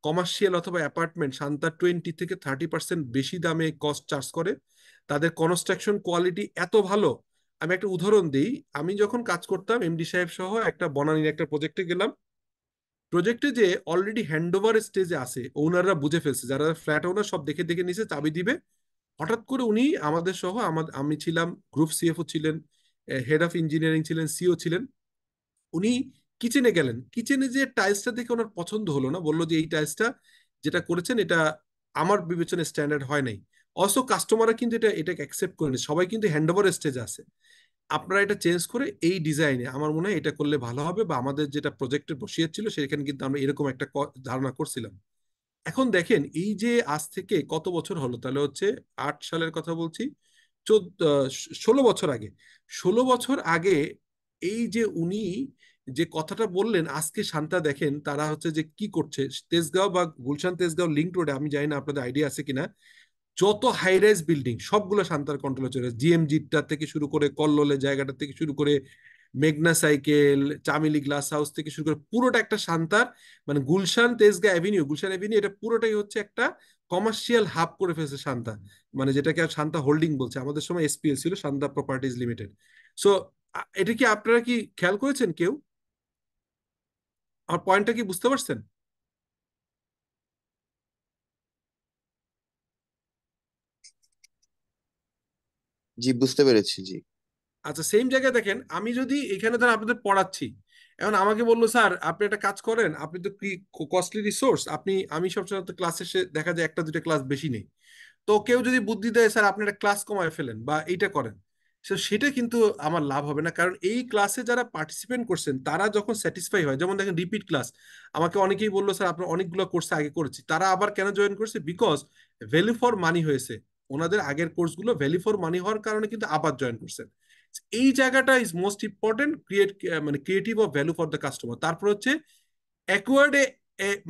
কমার্শিয়াল অথবা অ্যাপার্টমেন্ট, শান্তা 20 থেকে 30% বেশি দামে কস্ট চার্জ করে। তাদের কনস্ট্রাকশন কোয়ালিটি এত ভালো। আমি একটা উদাহরণ দিই, আমি যখন কাজ করতাম এমডি সাহেব সহ একটা বনানীর একটা প্রজেক্টে গেলাম। প্রজেক্টে যে অলরেডি হ্যান্ড ওভার স্টেজে আছে, ওনাররা বুঝে ফেলছে, যারা ফ্ল্যাট ওনার সব দেখে দেখে নিছে, চাবি দিবে। হঠাৎ করে উনি আমাদের সহ আমি ছিলাম, গ্রুপ সিএফও ছিলেন, হেড অফ ইঞ্জিনিয়ারিং ছিলেন, সিও ছিলেন। উনি কিচেনে গেলেন, কিচেনে যে টাইলসটা দেখে ওনার পছন্দ হলো না, বললো যে এই টাইলসটা যেটা করেছেন এটা আমার বিবেচনায় স্ট্যান্ডার্ড হয় নাই। অবশ্য কাস্টমাররা কিন্তু এটাকে অ্যাকসেপ্ট করেনি, সবাই কিন্তু হ্যান্ড ওভার স্টেজে আছে। আপনারা এটা চেঞ্জ করে এই ডিজাইনে, আমার মনে হয় এটা করলে ভালো হবে, বা আমাদের যেটা প্রজেক্টে বসিয়েছিল সেখানে কিন্তু আমরা এরকম একটা ধারণা করছিলাম। এখন দেখেন এই যে আজ থেকে কত বছর হলো, তাহলে হচ্ছে 8 সালের কথা বলছি, 16 বছর আগে, 16 বছর আগে এই যে উনি যে কথাটা বললেন, আজকে শান্তা দেখেন তারা হচ্ছে যে কি করছে, তেজগাঁও বা গুলশান তেজগাঁও লিংক রোডে, আমি জানি না আপনাদের আইডিয়া আছে কিনা, যত হাই রাইজ বিল্ডিং সবগুলো শান্তার কন্ট্রোলে চলে, জিএমজিটা থেকে শুরু করে কল্লোলের জায়গাটা থেকে শুরু করে মেঘনা সাইকেল, চামেলি গ্লাস হাউস থেকে শুরু করে পুরোটা একটা শান্তার, মানে গুলশান এভিনিউ এটা পুরোটাই হচ্ছে একটা কমার্শিয়াল হাব করে ফেলছে শান্তা। মানে যেটাকে আর শান্তা হোল্ডিং বলছে, আমাদের সময় এসপিএল ছিল, শান্তা প্রপার্টিজ লিমিটেড। সো এটা কি আপনারা কি খেয়াল করেছেন কেউ? আমার পয়েন্টটা কি বুঝতে পারছেন? জি বুঝতে পেরেছি, জি। আচ্ছা, সেম জায়গায় দেখেন, আমি যদি এখানে ধর আপনাদের পড়াচ্ছি, এখন আমাকে বললো স্যার আপনি একটা কাজ করেন, আপনি তো কস্টলি রিসোর্স, আমি সবসময় তো ক্লাসে এসে দেখা যায় একটা দুটো ক্লাস বেশি নেই, তো কেউ যদি বুদ্ধি দেয় স্যার আপনি একটা ক্লাস কমায় ফেলেন বা এইটা করেন, সেটা কিন্তু আমার লাভ হবে না। কারণ এই ক্লাসে যারা পার্টিসিপেন্ট করছেন তারা যখন স্যাটিসফাই হয়, যেমন দেখেন রিপিট ক্লাস, আমাকে অনেকেই বললো স্যার আপনার অনেকগুলো কোর্সে আগে করেছি, তারা আবার কেন জয়েন করছে, বিকজ ভ্যালু ফর মানি হয়েছে, ওনাদের আগের কোর্সগুলো ভ্যালু ফর মানি হওয়ার কারণে কিন্তু আবার জয়েন করছেন। এই জায়গাটা ইজ মোস্ট ইম্পর্টেন্ট, মানে creative of value for the customer. তারপর হচ্ছে অ্যাকোয়ার্ড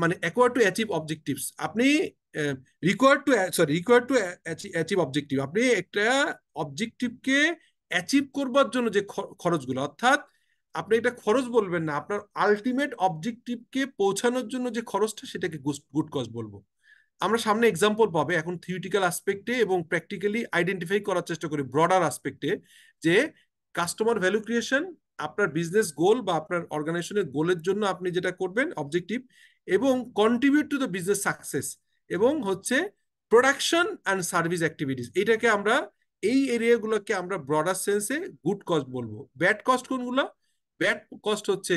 মানে অ্যাকোয়ার্ড টু অ্যাচিভ অবজেক্টিভস, আপনি রিকোয়ার্ড টু অ্যাচিভ অবজেক্টিভ, আপনি একটা অবজেক্টিভকে অ্যাচিভ করবার জন্য যে খরচগুলো, অর্থাৎ আপনি এটা খরচ বলবেন না, আপনার আলটিমেট অবজেক্টিভকে পৌঁছানোর জন্য যে খরচটা, সেটাকে গুড কস্ট বলবো। আমরা সামনে এক্সাম্পল পাবে, এখন থিওরিটিক্যাল আসপেক্টে এবং প্র্যাকটিক্যালি আইডেন্টিফাই করার চেষ্টা করি ব্রডার আসপেক্টে, যে কাস্টমার ভ্যালু ক্রিয়েশন, আপনার বিজনেস গোল বা আপনার অর্গানাইজেশনের গোলের জন্য আপনি যেটা করবেন অবজেক্টিভ, এবং contribute to the business success, এবং হচ্ছে প্রোডাকশন অ্যান্ড সার্ভিস অ্যাক্টিভিটিস, এটাকে আমরা, এই এরিয়াগুলোকে আমরা ব্রডার সেন্সে গুড কস্ট বলবো। ব্যাড কস্ট কোনগুলো? ব্যাড কস্ট হচ্ছে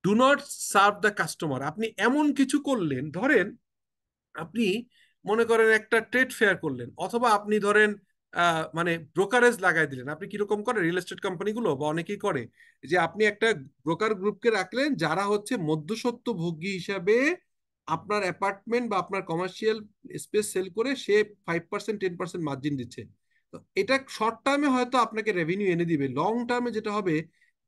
do not serve the customer, আপনি এমন কিছু করলেন, ধরেন আপনি মনে করেন একটা ট্রেড ফেয়ার করলেন, অথবা আপনি ধরেন মানে ব্রোকারেজ লাগাই দিলেন। আপনি কিরকম করে রিয়েল এস্টেট কোম্পানিগুলো বা অনেকেই করে, যে আপনি একটা ব্রোকার গ্রুপকে রাখলেন যারা হচ্ছে মধ্যস্বত্বভোগী হিসাবে আপনার অ্যাপার্টমেন্ট বা আপনার কমার্শিয়াল স্পেস সেল করে সে 5% 10% মার্জিন দিচ্ছে। তো এটা শর্ট টার্মে হয়তো আপনাকে রেভিনিউ এনে দিবে, লং টার্মে যেটা হবে,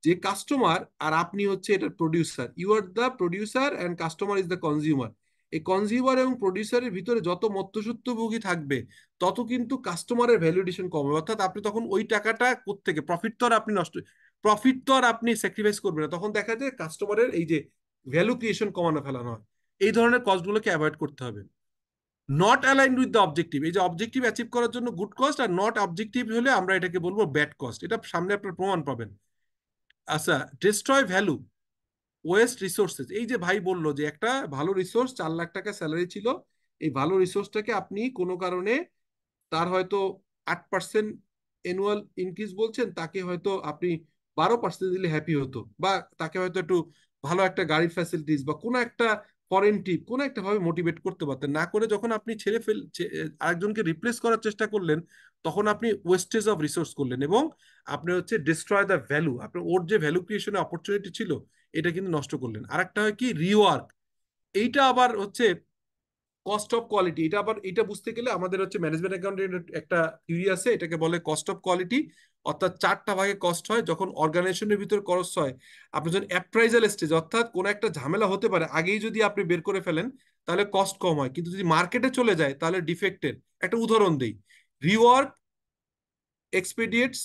যে কাস্টমার আর আপনি হচ্ছে এটার producer, you are the producer and customer is the consumer. এই কনজিউমার এবং প্রডিউসারের ভিতরে যত মধ্যস্বত্বভোগী থাকবে, তত কিন্তু কাস্টমারের ভ্যালুয়েশন কম হবে। অর্থাৎ আপনি তখন ওই টাকাটা কোত্থেকে, প্রফিট তো আর আপনি স্যাক্রিফাইস করবেন না, তখন দেখা যায় কাস্টমারের এই যে ভ্যালু ক্রিয়েশন কমানো ফেলানো হয়। এই ধরনের কস্টগুলোকে অ্যাভয়েড করতে হবে। Not aligned with the objective, এই যে অবজেক্টিভ অ্যাচিভ করার জন্য good cost, are not objective হলে আমরা এটাকে বলবো ব্যাড কস্ট। এটা সামনে আপনার প্রমাণ পাবেন। আচ্ছা, ডিস্ট্রয় ভ্যালু, ওয়েস্ট রিসোর্সেস, এই যে ভাই বললো যে একটা ভালো রিসোর্স 4 লাখ টাকা স্যালারি ছিল, এই ভালো রিসোর্সটাকে আপনি কোনো কারণে, তার হয়তো 8% অ্যানুয়াল ইনক্রিজ বলছেন, তাকে হয়তো আপনি 12% দিলে হ্যাপি হতো, বা তাকে হয়তো একটু ভালো একটা গাড়ির ফ্যাসিলিটিস বা কোনো একটা ফরেন ট্রিপ কোনো একটা ভাবে মোটিভেট করতে পারতেন, না করে যখন আপনি আরেকজনকে রিপ্লেস করার চেষ্টা করলেন, তখন আপনি ওয়েস্টেজ অফ রিসোর্স করলেন, এবং আপনি হচ্ছে ডিস্ট্রয় দ্য ভ্যালু, আপনার ওর যে ভ্যালু ক্রিয়েশনের অপরচুনিটি ছিল এটা কিন্তু নষ্ট করলেন। আরেকটা হয় কি, রিওয়ার্ক, এইটা আবার হচ্ছে কস্ট অফ কোয়ালিটি। এটা আবার, এটা বুঝতে গেলে আমাদের হচ্ছে ম্যানেজমেন্ট অ্যাকাউন্টের একটা থিওরি আছে, এটাকে বলে কস্ট অফ কোয়ালিটি। অর্থাৎ 4টা ভাগে কস্ট হয় যখন অর্গানাইজেশনের ভিতর কস্ট হয়। আপনি যখন অ্যাপ্রাইজাল স্টেজ, অর্থাৎ কোন একটা ঝামেলা হতে পারে আগেই যদি আপনি বের করে ফেলেন, তাহলে কস্ট কম হয়, কিন্তু যদি মার্কেটে চলে যায় তাহলে ডিফেক্টের একটা উদাহরণ দেই। রিওয়ার্ক এক্সপেডিয়েটস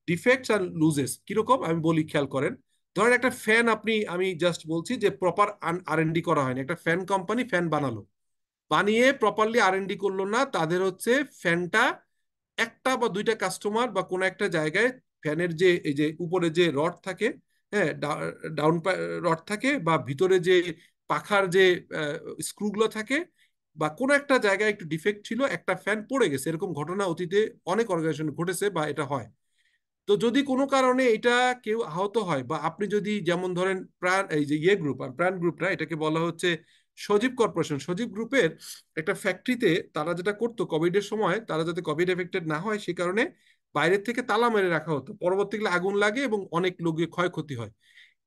ডিফেক্টস আর লুজেস, কিরকম আমি বলি, খেয়াল করেন। ধরেন একটা ফ্যান, আমি জাস্ট বলছি যে প্রপার আর&ডি করা হয়নি, একটা ফ্যান কোম্পানি ফ্যান বানালো, বানিয়ে প্রপারলি আর&ডি করলো না, তাদের হচ্ছে ফ্যানটা একটা বা দুইটা কাস্টমার বা কোনো একটা জায়গায় ফ্যানের যে এই যে উপরে যে রড থাকে, হ্যাঁ, ডাউন রড থাকে, বা ভিতরে যে পাখার যে স্ক্রুগুলো থাকে, বা কোনো একটা জায়গায় একটু ডিফেক্ট ছিল, একটা ফ্যান পড়ে গেছে, এরকম ঘটনা অতীতে অনেক অর্গানাইজেশন ঘটেছে বা এটা হয়। তো যদি কোনো কারণে এটা কেউ আহত হয়, বা আপনি যদি যেমন ধরেন প্রাণ, এই যে গ্রুপ, প্রাণ গ্রুপটা, এটাকে বলা হচ্ছে সজীব কর্পোরেশন, সজীব গ্রুপের একটা ফ্যাক্টরিতে তারা যেটা করতো কোভিডের সময়, তারা যাতে কোভিড এফেক্টেড না হয় সে কারণে বাইরের থেকে তালা মেরে রাখা হতো, পরবর্তীকালে আগুন লাগে এবং অনেক লোকের ক্ষয়ক্ষতি হয়।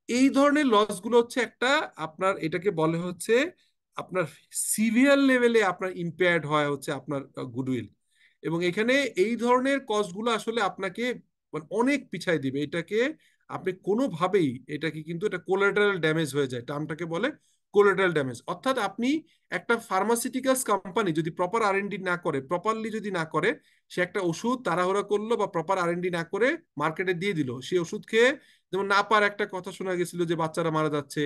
এই ধরনের লস গুলো হচ্ছে একটা, আপনার এটাকে বলে হচ্ছে আপনার সিভিয়ার লেভেলে আপনার ইম্পেয়ার্ড হয় হচ্ছে আপনার গুডউইল। এবং এখানে এই ধরনের কস্ট গুলো আসলে আপনাকে মানে অনেক পিছাই দিবে, এটাকে আপনি কোনোভাবেই, এটাকে কিন্তু এটা কোলাটারাল ড্যামেজ হয়ে যায়, টার্মটাকে বলে কোলাটারাল ড্যামেজ। অর্থাৎ আপনি একটা ফার্মাসিউটিক্যালস কোম্পানি যদি প্রপার আর&ডি না করে, প্রপারলি যদি না করে, সে একটা ওষুধ তাড়াহুড়া করলো বা প্রপার আর&ডি না করে মার্কেটে দিয়ে দিল, সেই ওষুধ খেয়ে, যেমন নাপার একটা কথা শোনা গেছিল যে বাচ্চারা মারা যাচ্ছে,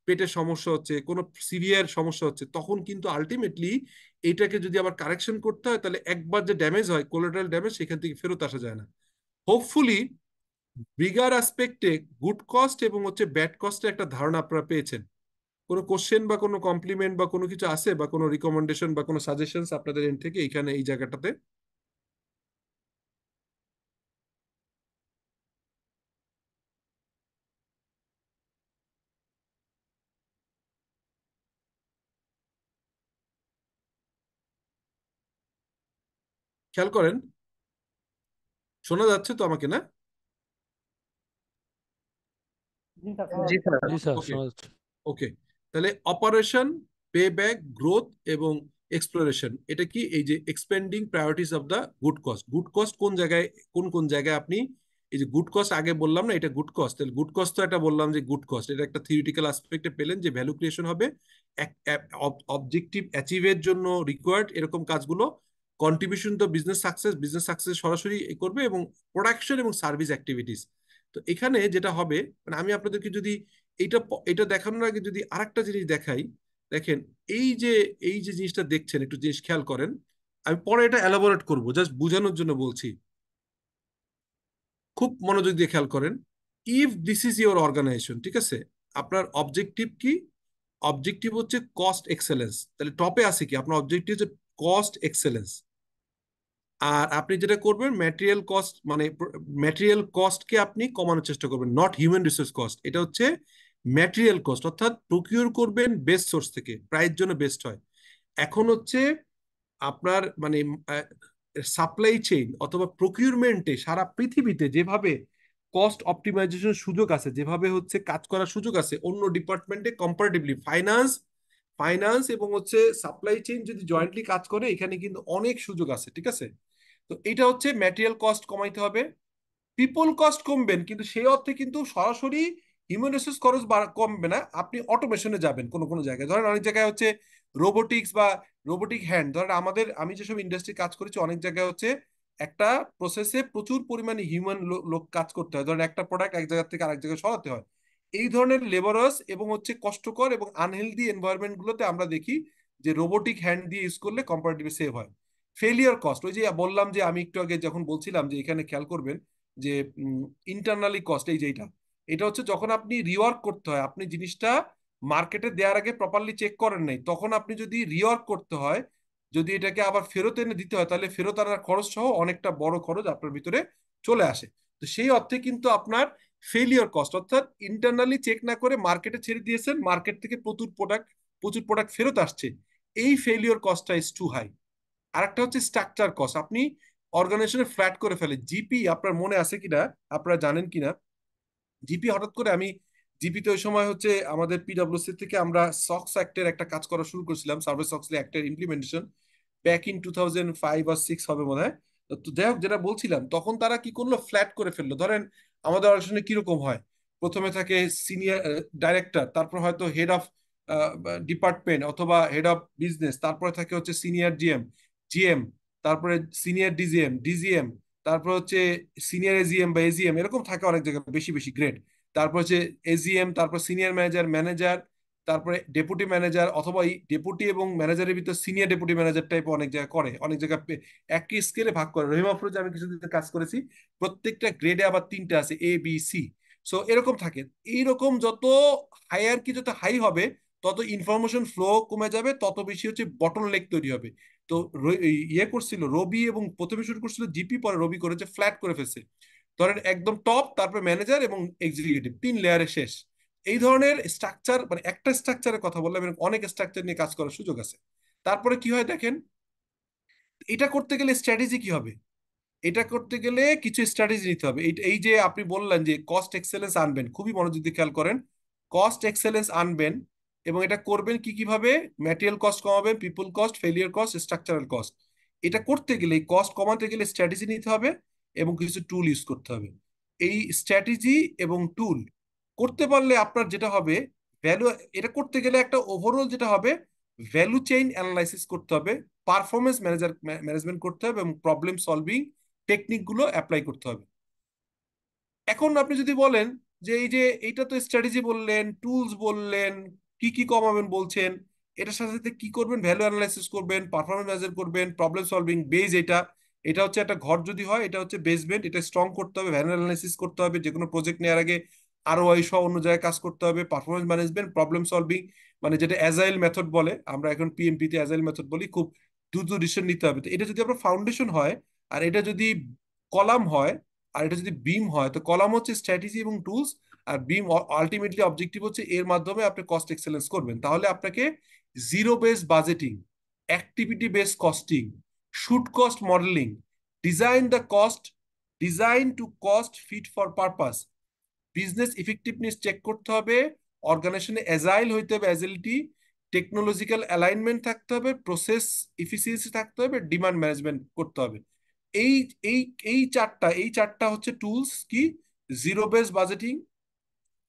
পেটের সমস্যা হচ্ছে, কোনো সিভিয়ার সমস্যা হচ্ছে, তখন কিন্তু আলটিমেটলি এটাকে যদি আবার কারেকশন করতে হয়, তাহলে একবার যে ড্যামেজ হয় কোলাটারাল ড্যামেজ, সেখান থেকে ফেরত আসা যায় না। হোপফুলি বিগার অ্যাসপেক্টে গুড কস্ট এবং হচ্ছে ব্যাড কস্টের একটা ধারণা আপনারা পেয়েছেন। কোনো কোশ্চেন বা কোনো কমপ্লিমেন্ট বা কোনো কিছু আছে, বা কোনো রিকমেন্ডেশন বা কোনো সাজেশনস আপনাদের এন্ড থেকে এখানে এই জায়গাটাতে? খেয়াল করেন, শোনা যাচ্ছে তো আমাকে, না? জি স্যার। জি স্যার, ওকে, শোনা যাচ্ছে। ওকে। তাহলে অপারেশন, পেব্যাক, গ্রোথ এবং এক্সপ্লোরেশন, এটা কি? এই যে expanding priorities of the good cost. Good cost কোন জায়গায়, কোন কোন জায়গায় আপনি এই যে গুড কস্ট আগে বললাম না, এটা গুড কস্ট। তাহলে গুড কস্ট তো এটা বললাম যে গুড কস্ট, এটা একটা থিওরিটিক্যাল আসপেক্টে পেলেন যে ভ্যালু ক্রিয়েশন হবে অবজেক্টিভ অ্যাচিভের জন্য রিকোয়ার্ড এরকম কাজগুলো, কন্ট্রিবিউশন তো বিজনেস সাকসেস সরাসরি করবে, এবং প্রোডাকশন এবং সার্ভিস অ্যাক্টিভিটিস। তো এখানে যেটা হবে, মানে আমি আপনাদেরকে যদি এটা এটা দেখানোর আগে যদি আরেকটা জিনিস দেখাই, দেখেন এই যে জিনিসটা দেখছেন, একটু জিনিস খেয়াল করেন। আমি পরে এটা এলাবোরেট করব, জাস্ট বোঝানোর জন্য বলছি। খুব মনোযোগ দিয়ে খেয়াল করেন। If this is your organization, ঠিক আছে, আপনার অবজেক্টিভ কি? অবজেক্টিভ হচ্ছে কস্ট এক্সেলেন্স। তাহলে টপে আছে কি? আপনার অবজেক্টিভ হচ্ছে কস্ট এক্সেলেন্স। আর আপনি যেটা করবেন, ম্যাটেরিয়াল কস্ট, মানে ম্যাটেরিয়াল কস্টকে আপনি কমানোর চেষ্টা করবেন, নট হিউম্যান রিসোর্স কস্ট। এটা হচ্ছে ম্যাটেরিয়াল কস্ট, অর্থাৎ প্রকিউর করবেন বেস্ট সোর্স থেকে, প্রাইস জন্য বেস্ট হয়। এখন হচ্ছে আপনার মানে সাপ্লাই চেইন অথবা প্রকিউরমেন্টে সারা পৃথিবীতে যেভাবে কস্ট অপটিমাইজেশন সুযোগ আছে, যেভাবে হচ্ছে কাজ করার সুযোগ আছে অন্য ডিপার্টমেন্টে কম্পারেটিভলি, ফাইন্যান্স এবং হচ্ছে সাপ্লাই চেইন যদি জয়েন্টলি কাজ করে, এখানে কিন্তু অনেক সুযোগ আছে, ঠিক আছে? তো এটা হচ্ছে ম্যাটেরিয়াল কস্ট কমাইতে হবে। পিপল কস্ট কমবেন, কিন্তু সেই অর্থে কিন্তু সরাসরি হিউম্যান রিসোর্স খরচ কমবে না। আপনি অটোমেশনে যাবেন কোনো কোনো জায়গায়, ধরেন অনেক জায়গায় হচ্ছে রোবোটিক্স বা রোবোটিক হ্যান্ড। ধরেন আমি যেসব ইন্ডাস্ট্রি কাজ করেছি, অনেক জায়গায় হচ্ছে একটা প্রসেসে প্রচুর পরিমাণে হিউম্যান লোক কাজ করতে হয়। ধরেন একটা প্রোডাক্ট এক জায়গা থেকে আরেক জায়গায় সরাতে হয়। এই ধরনের লেবারাস এবং হচ্ছে কষ্টকর এবং আনহেলদি এনভায়রনমেন্ট গুলোতে আমরা দেখি যে রোবোটিক হ্যান্ড দিয়ে ইউজ করলে কম্পারেটিভলি সেভ হয়। ফেলিয়ার কস্ট, ওই যে বললাম যে আমি একটু আগে যখন বলছিলাম যে এখানে খেয়াল করবেন যে ইন্টারনালি কস্ট, এই যে এটা হচ্ছে যখন আপনি রিওয়ার্ক করতে হয়, আপনি জিনিসটা মার্কেটে দেওয়ার আগে প্রপারলি চেক করেন নাই, তখন আপনি যদি রিওয়ার্ক করতে হয়, যদি এটাকে আবার ফেরত এনে দিতে হয়, তাহলে ফেরত আনার খরচ সহ অনেকটা বড় খরচ আপনার ভিতরে চলে আসে। তো সেই অর্থে কিন্তু আপনার ফেলিয়ার কস্ট, অর্থাৎ ইন্টারনালি চেক না করে মার্কেটে ছেড়ে দিয়েছেন, মার্কেট থেকে প্রচুর প্রোডাক্ট ফেরত আসছে, এই ফেলিয়ার কস্টটা ইজ টু হাই। আরেকটা হচ্ছে স্ট্রাকচার কস্ট, আপনি অর্গানাইজেশনে ফ্ল্যাট করে ফেলে। জিপি আপনার মনে আছে কিনা, আপনারা জানেন কিনা, জিপি হঠাৎ করে আমি জিপিতে ওই সময় হচ্ছে আমাদের পিডব্লিউসি থেকে আমরা সক্স অ্যাক্টের একটা কাজ করা শুরু করেছিলাম, সার্ভিস সক্স অ্যাক্টের ইমপ্লিমেন্টেশন, ব্যাক ইন 2005 or 2006 হবে মনে হয়। তো যাই হোক, যেটা বলছিলাম, তখন তারা কি করলো, ফ্ল্যাট করে ফেললো। ধরেন আমাদের অর্গানাইজেশনে কিরকম হয়, প্রথমে থাকে সিনিয়র ডাইরেক্টর, তারপর হয়তো হেড অফ ডিপার্টমেন্ট অথবা হেড অফ বিজনেস, তারপরে থাকে হচ্ছে সিনিয়র জিএম, তারপরে সিনিয়র ডিজিএম, তারপর হচ্ছে সিনিয়র এজিএম বা এজিএম, এরকম থাকে অনেক জায়গায় বেশি বেশি গ্রেড। তারপর হচ্ছে এজিএম, তারপর সিনিয়র ম্যানেজার, তারপরে ডেপুটি ম্যানেজার, অথবা এই ডেপুটি এবং ম্যানেজারের ভিতর সিনিয়র ডেপুটি ম্যানেজার টাইপ অনেক জায়গায় করে, অনেক জায়গায় একই স্কেলে ভাগ করে। রহিমা ফরোজে আমি কিছুদিন কাজ করেছি, প্রত্যেকটা গ্রেডে আবার 3টা আছে, A B C। সো এরকম থাকে। এইরকম যত হায়ারকি যত হাই হবে, তত ইনফরমেশন ফ্লো কমে যাবে, তত বেশি হচ্ছে বটল নেক তৈরি হবে। তো ইয়ে করছিল রবি, এবং প্রথমে শুরু করছিল জিপি, পরে রবি করেছে ফ্ল্যাট করে ফেলছে। ধরেন একদম টপ, তারপরে ম্যানেজার এবং এক্সিকিউটিভ, 3 লেয়ারে শেষ। এই ধরনের স্ট্রাকচার, মানে একটা স্ট্রাকচারের কথা বললাম, এরকম অনেক স্ট্রাকচার নিয়ে কাজ করার সুযোগ আছে। তারপরে কি হয় দেখেন, এটা করতে গেলে স্ট্র্যাটেজি কি হবে? এটা করতে গেলে কিছু স্ট্র্যাটেজি নিতে হবে। এই যে আপনি বললেন যে কস্ট এক্সেলেন্স আনবেন, খুবই মনোযোগ দিয়ে খেয়াল করেন। কস্ট এক্সেলেন্স আনবেন এবং এটা করবেন কি কিভাবে? ম্যাটেরিয়াল কস্ট কমাবেন, people cost, failure cost, structural cost. এটা করতে গেলে, এই কস্ট কমাতে গেলে স্ট্র্যাটেজি নিতে হবে এবং কিছু টুল ইউজ করতে হবে। এই স্ট্র্যাটেজি এবং টুল করতে পারলে আপনার যেটা হবে, ভ্যালু, এটা করতে গেলে একটা ওভারঅল যেটা হবে, ভ্যালু চেইন অ্যানালাইসিস করতে হবে, পারফরমেন্স ম্যানেজমেন্ট করতে হবে, এবং প্রবলেম সলভিং টেকনিক গুলো অ্যাপ্লাই করতে হবে। এখন আপনি যদি বলেন যে এই যে এইটা তো স্ট্র্যাটেজি বললেন, টুলস বললেন, কি কি কমাবেন বলছেন, এটার সাথে সাথে কি করবেন? ভ্যালু অ্যানালাইসিস করবেন, পারফরমেন্স মেজার করবেন, প্রবলেম সলভিং বেজ। এটা হচ্ছে একটা ঘর যদি হয়, এটা হচ্ছে বেসমেন্ট, এটা স্ট্রং করতে হবে, ভ্যালু অ্যানালাইসিস করতে হবে, যে কোনো প্রজেক্ট নেওয়ার আগে ROI সহ অন্য জায়গায় কাজ করতে হবে, পারফরমেন্স ম্যানেজমেন্ট, প্রবলেম সলভিং, মানে যেটা অ্যাজাইল মেথড বলে, আমরা এখন PMP তে অ্যাজাইল মেথড বলি, খুব দ্রুত ডিসিশন নিতে হবে। তো এটা যদি আপনার ফাউন্ডেশন হয়, আর এটা যদি কলাম হয়, আর এটা যদি বিম হয়, তো কলাম হচ্ছে স্ট্র্যাটেজি এবং টুলস, আর বিম আলটিমেটলি অবজেক্টিভ হচ্ছে এর মাধ্যমে আপনি কস্ট এক্সেলেন্স করবেন। তাহলে আপনাকে zero base budgeting, activity base costing, should cost modelling, design the cost, design to cost fit for purpose. Business effectiveness check করতে হবে, অর্গানাইজেশনে এজাইল হইতে হবে, এজিলিটি, টেকনোলজিক্যাল অ্যালাইনমেন্ট থাকতে হবে, প্রসেস ইফিসিয়েন্সি থাকতে হবে, ডিমান্ড ম্যানেজমেন্ট করতে হবে। এই এই এই চারটা হচ্ছে টুলস কি, zero base budgeting,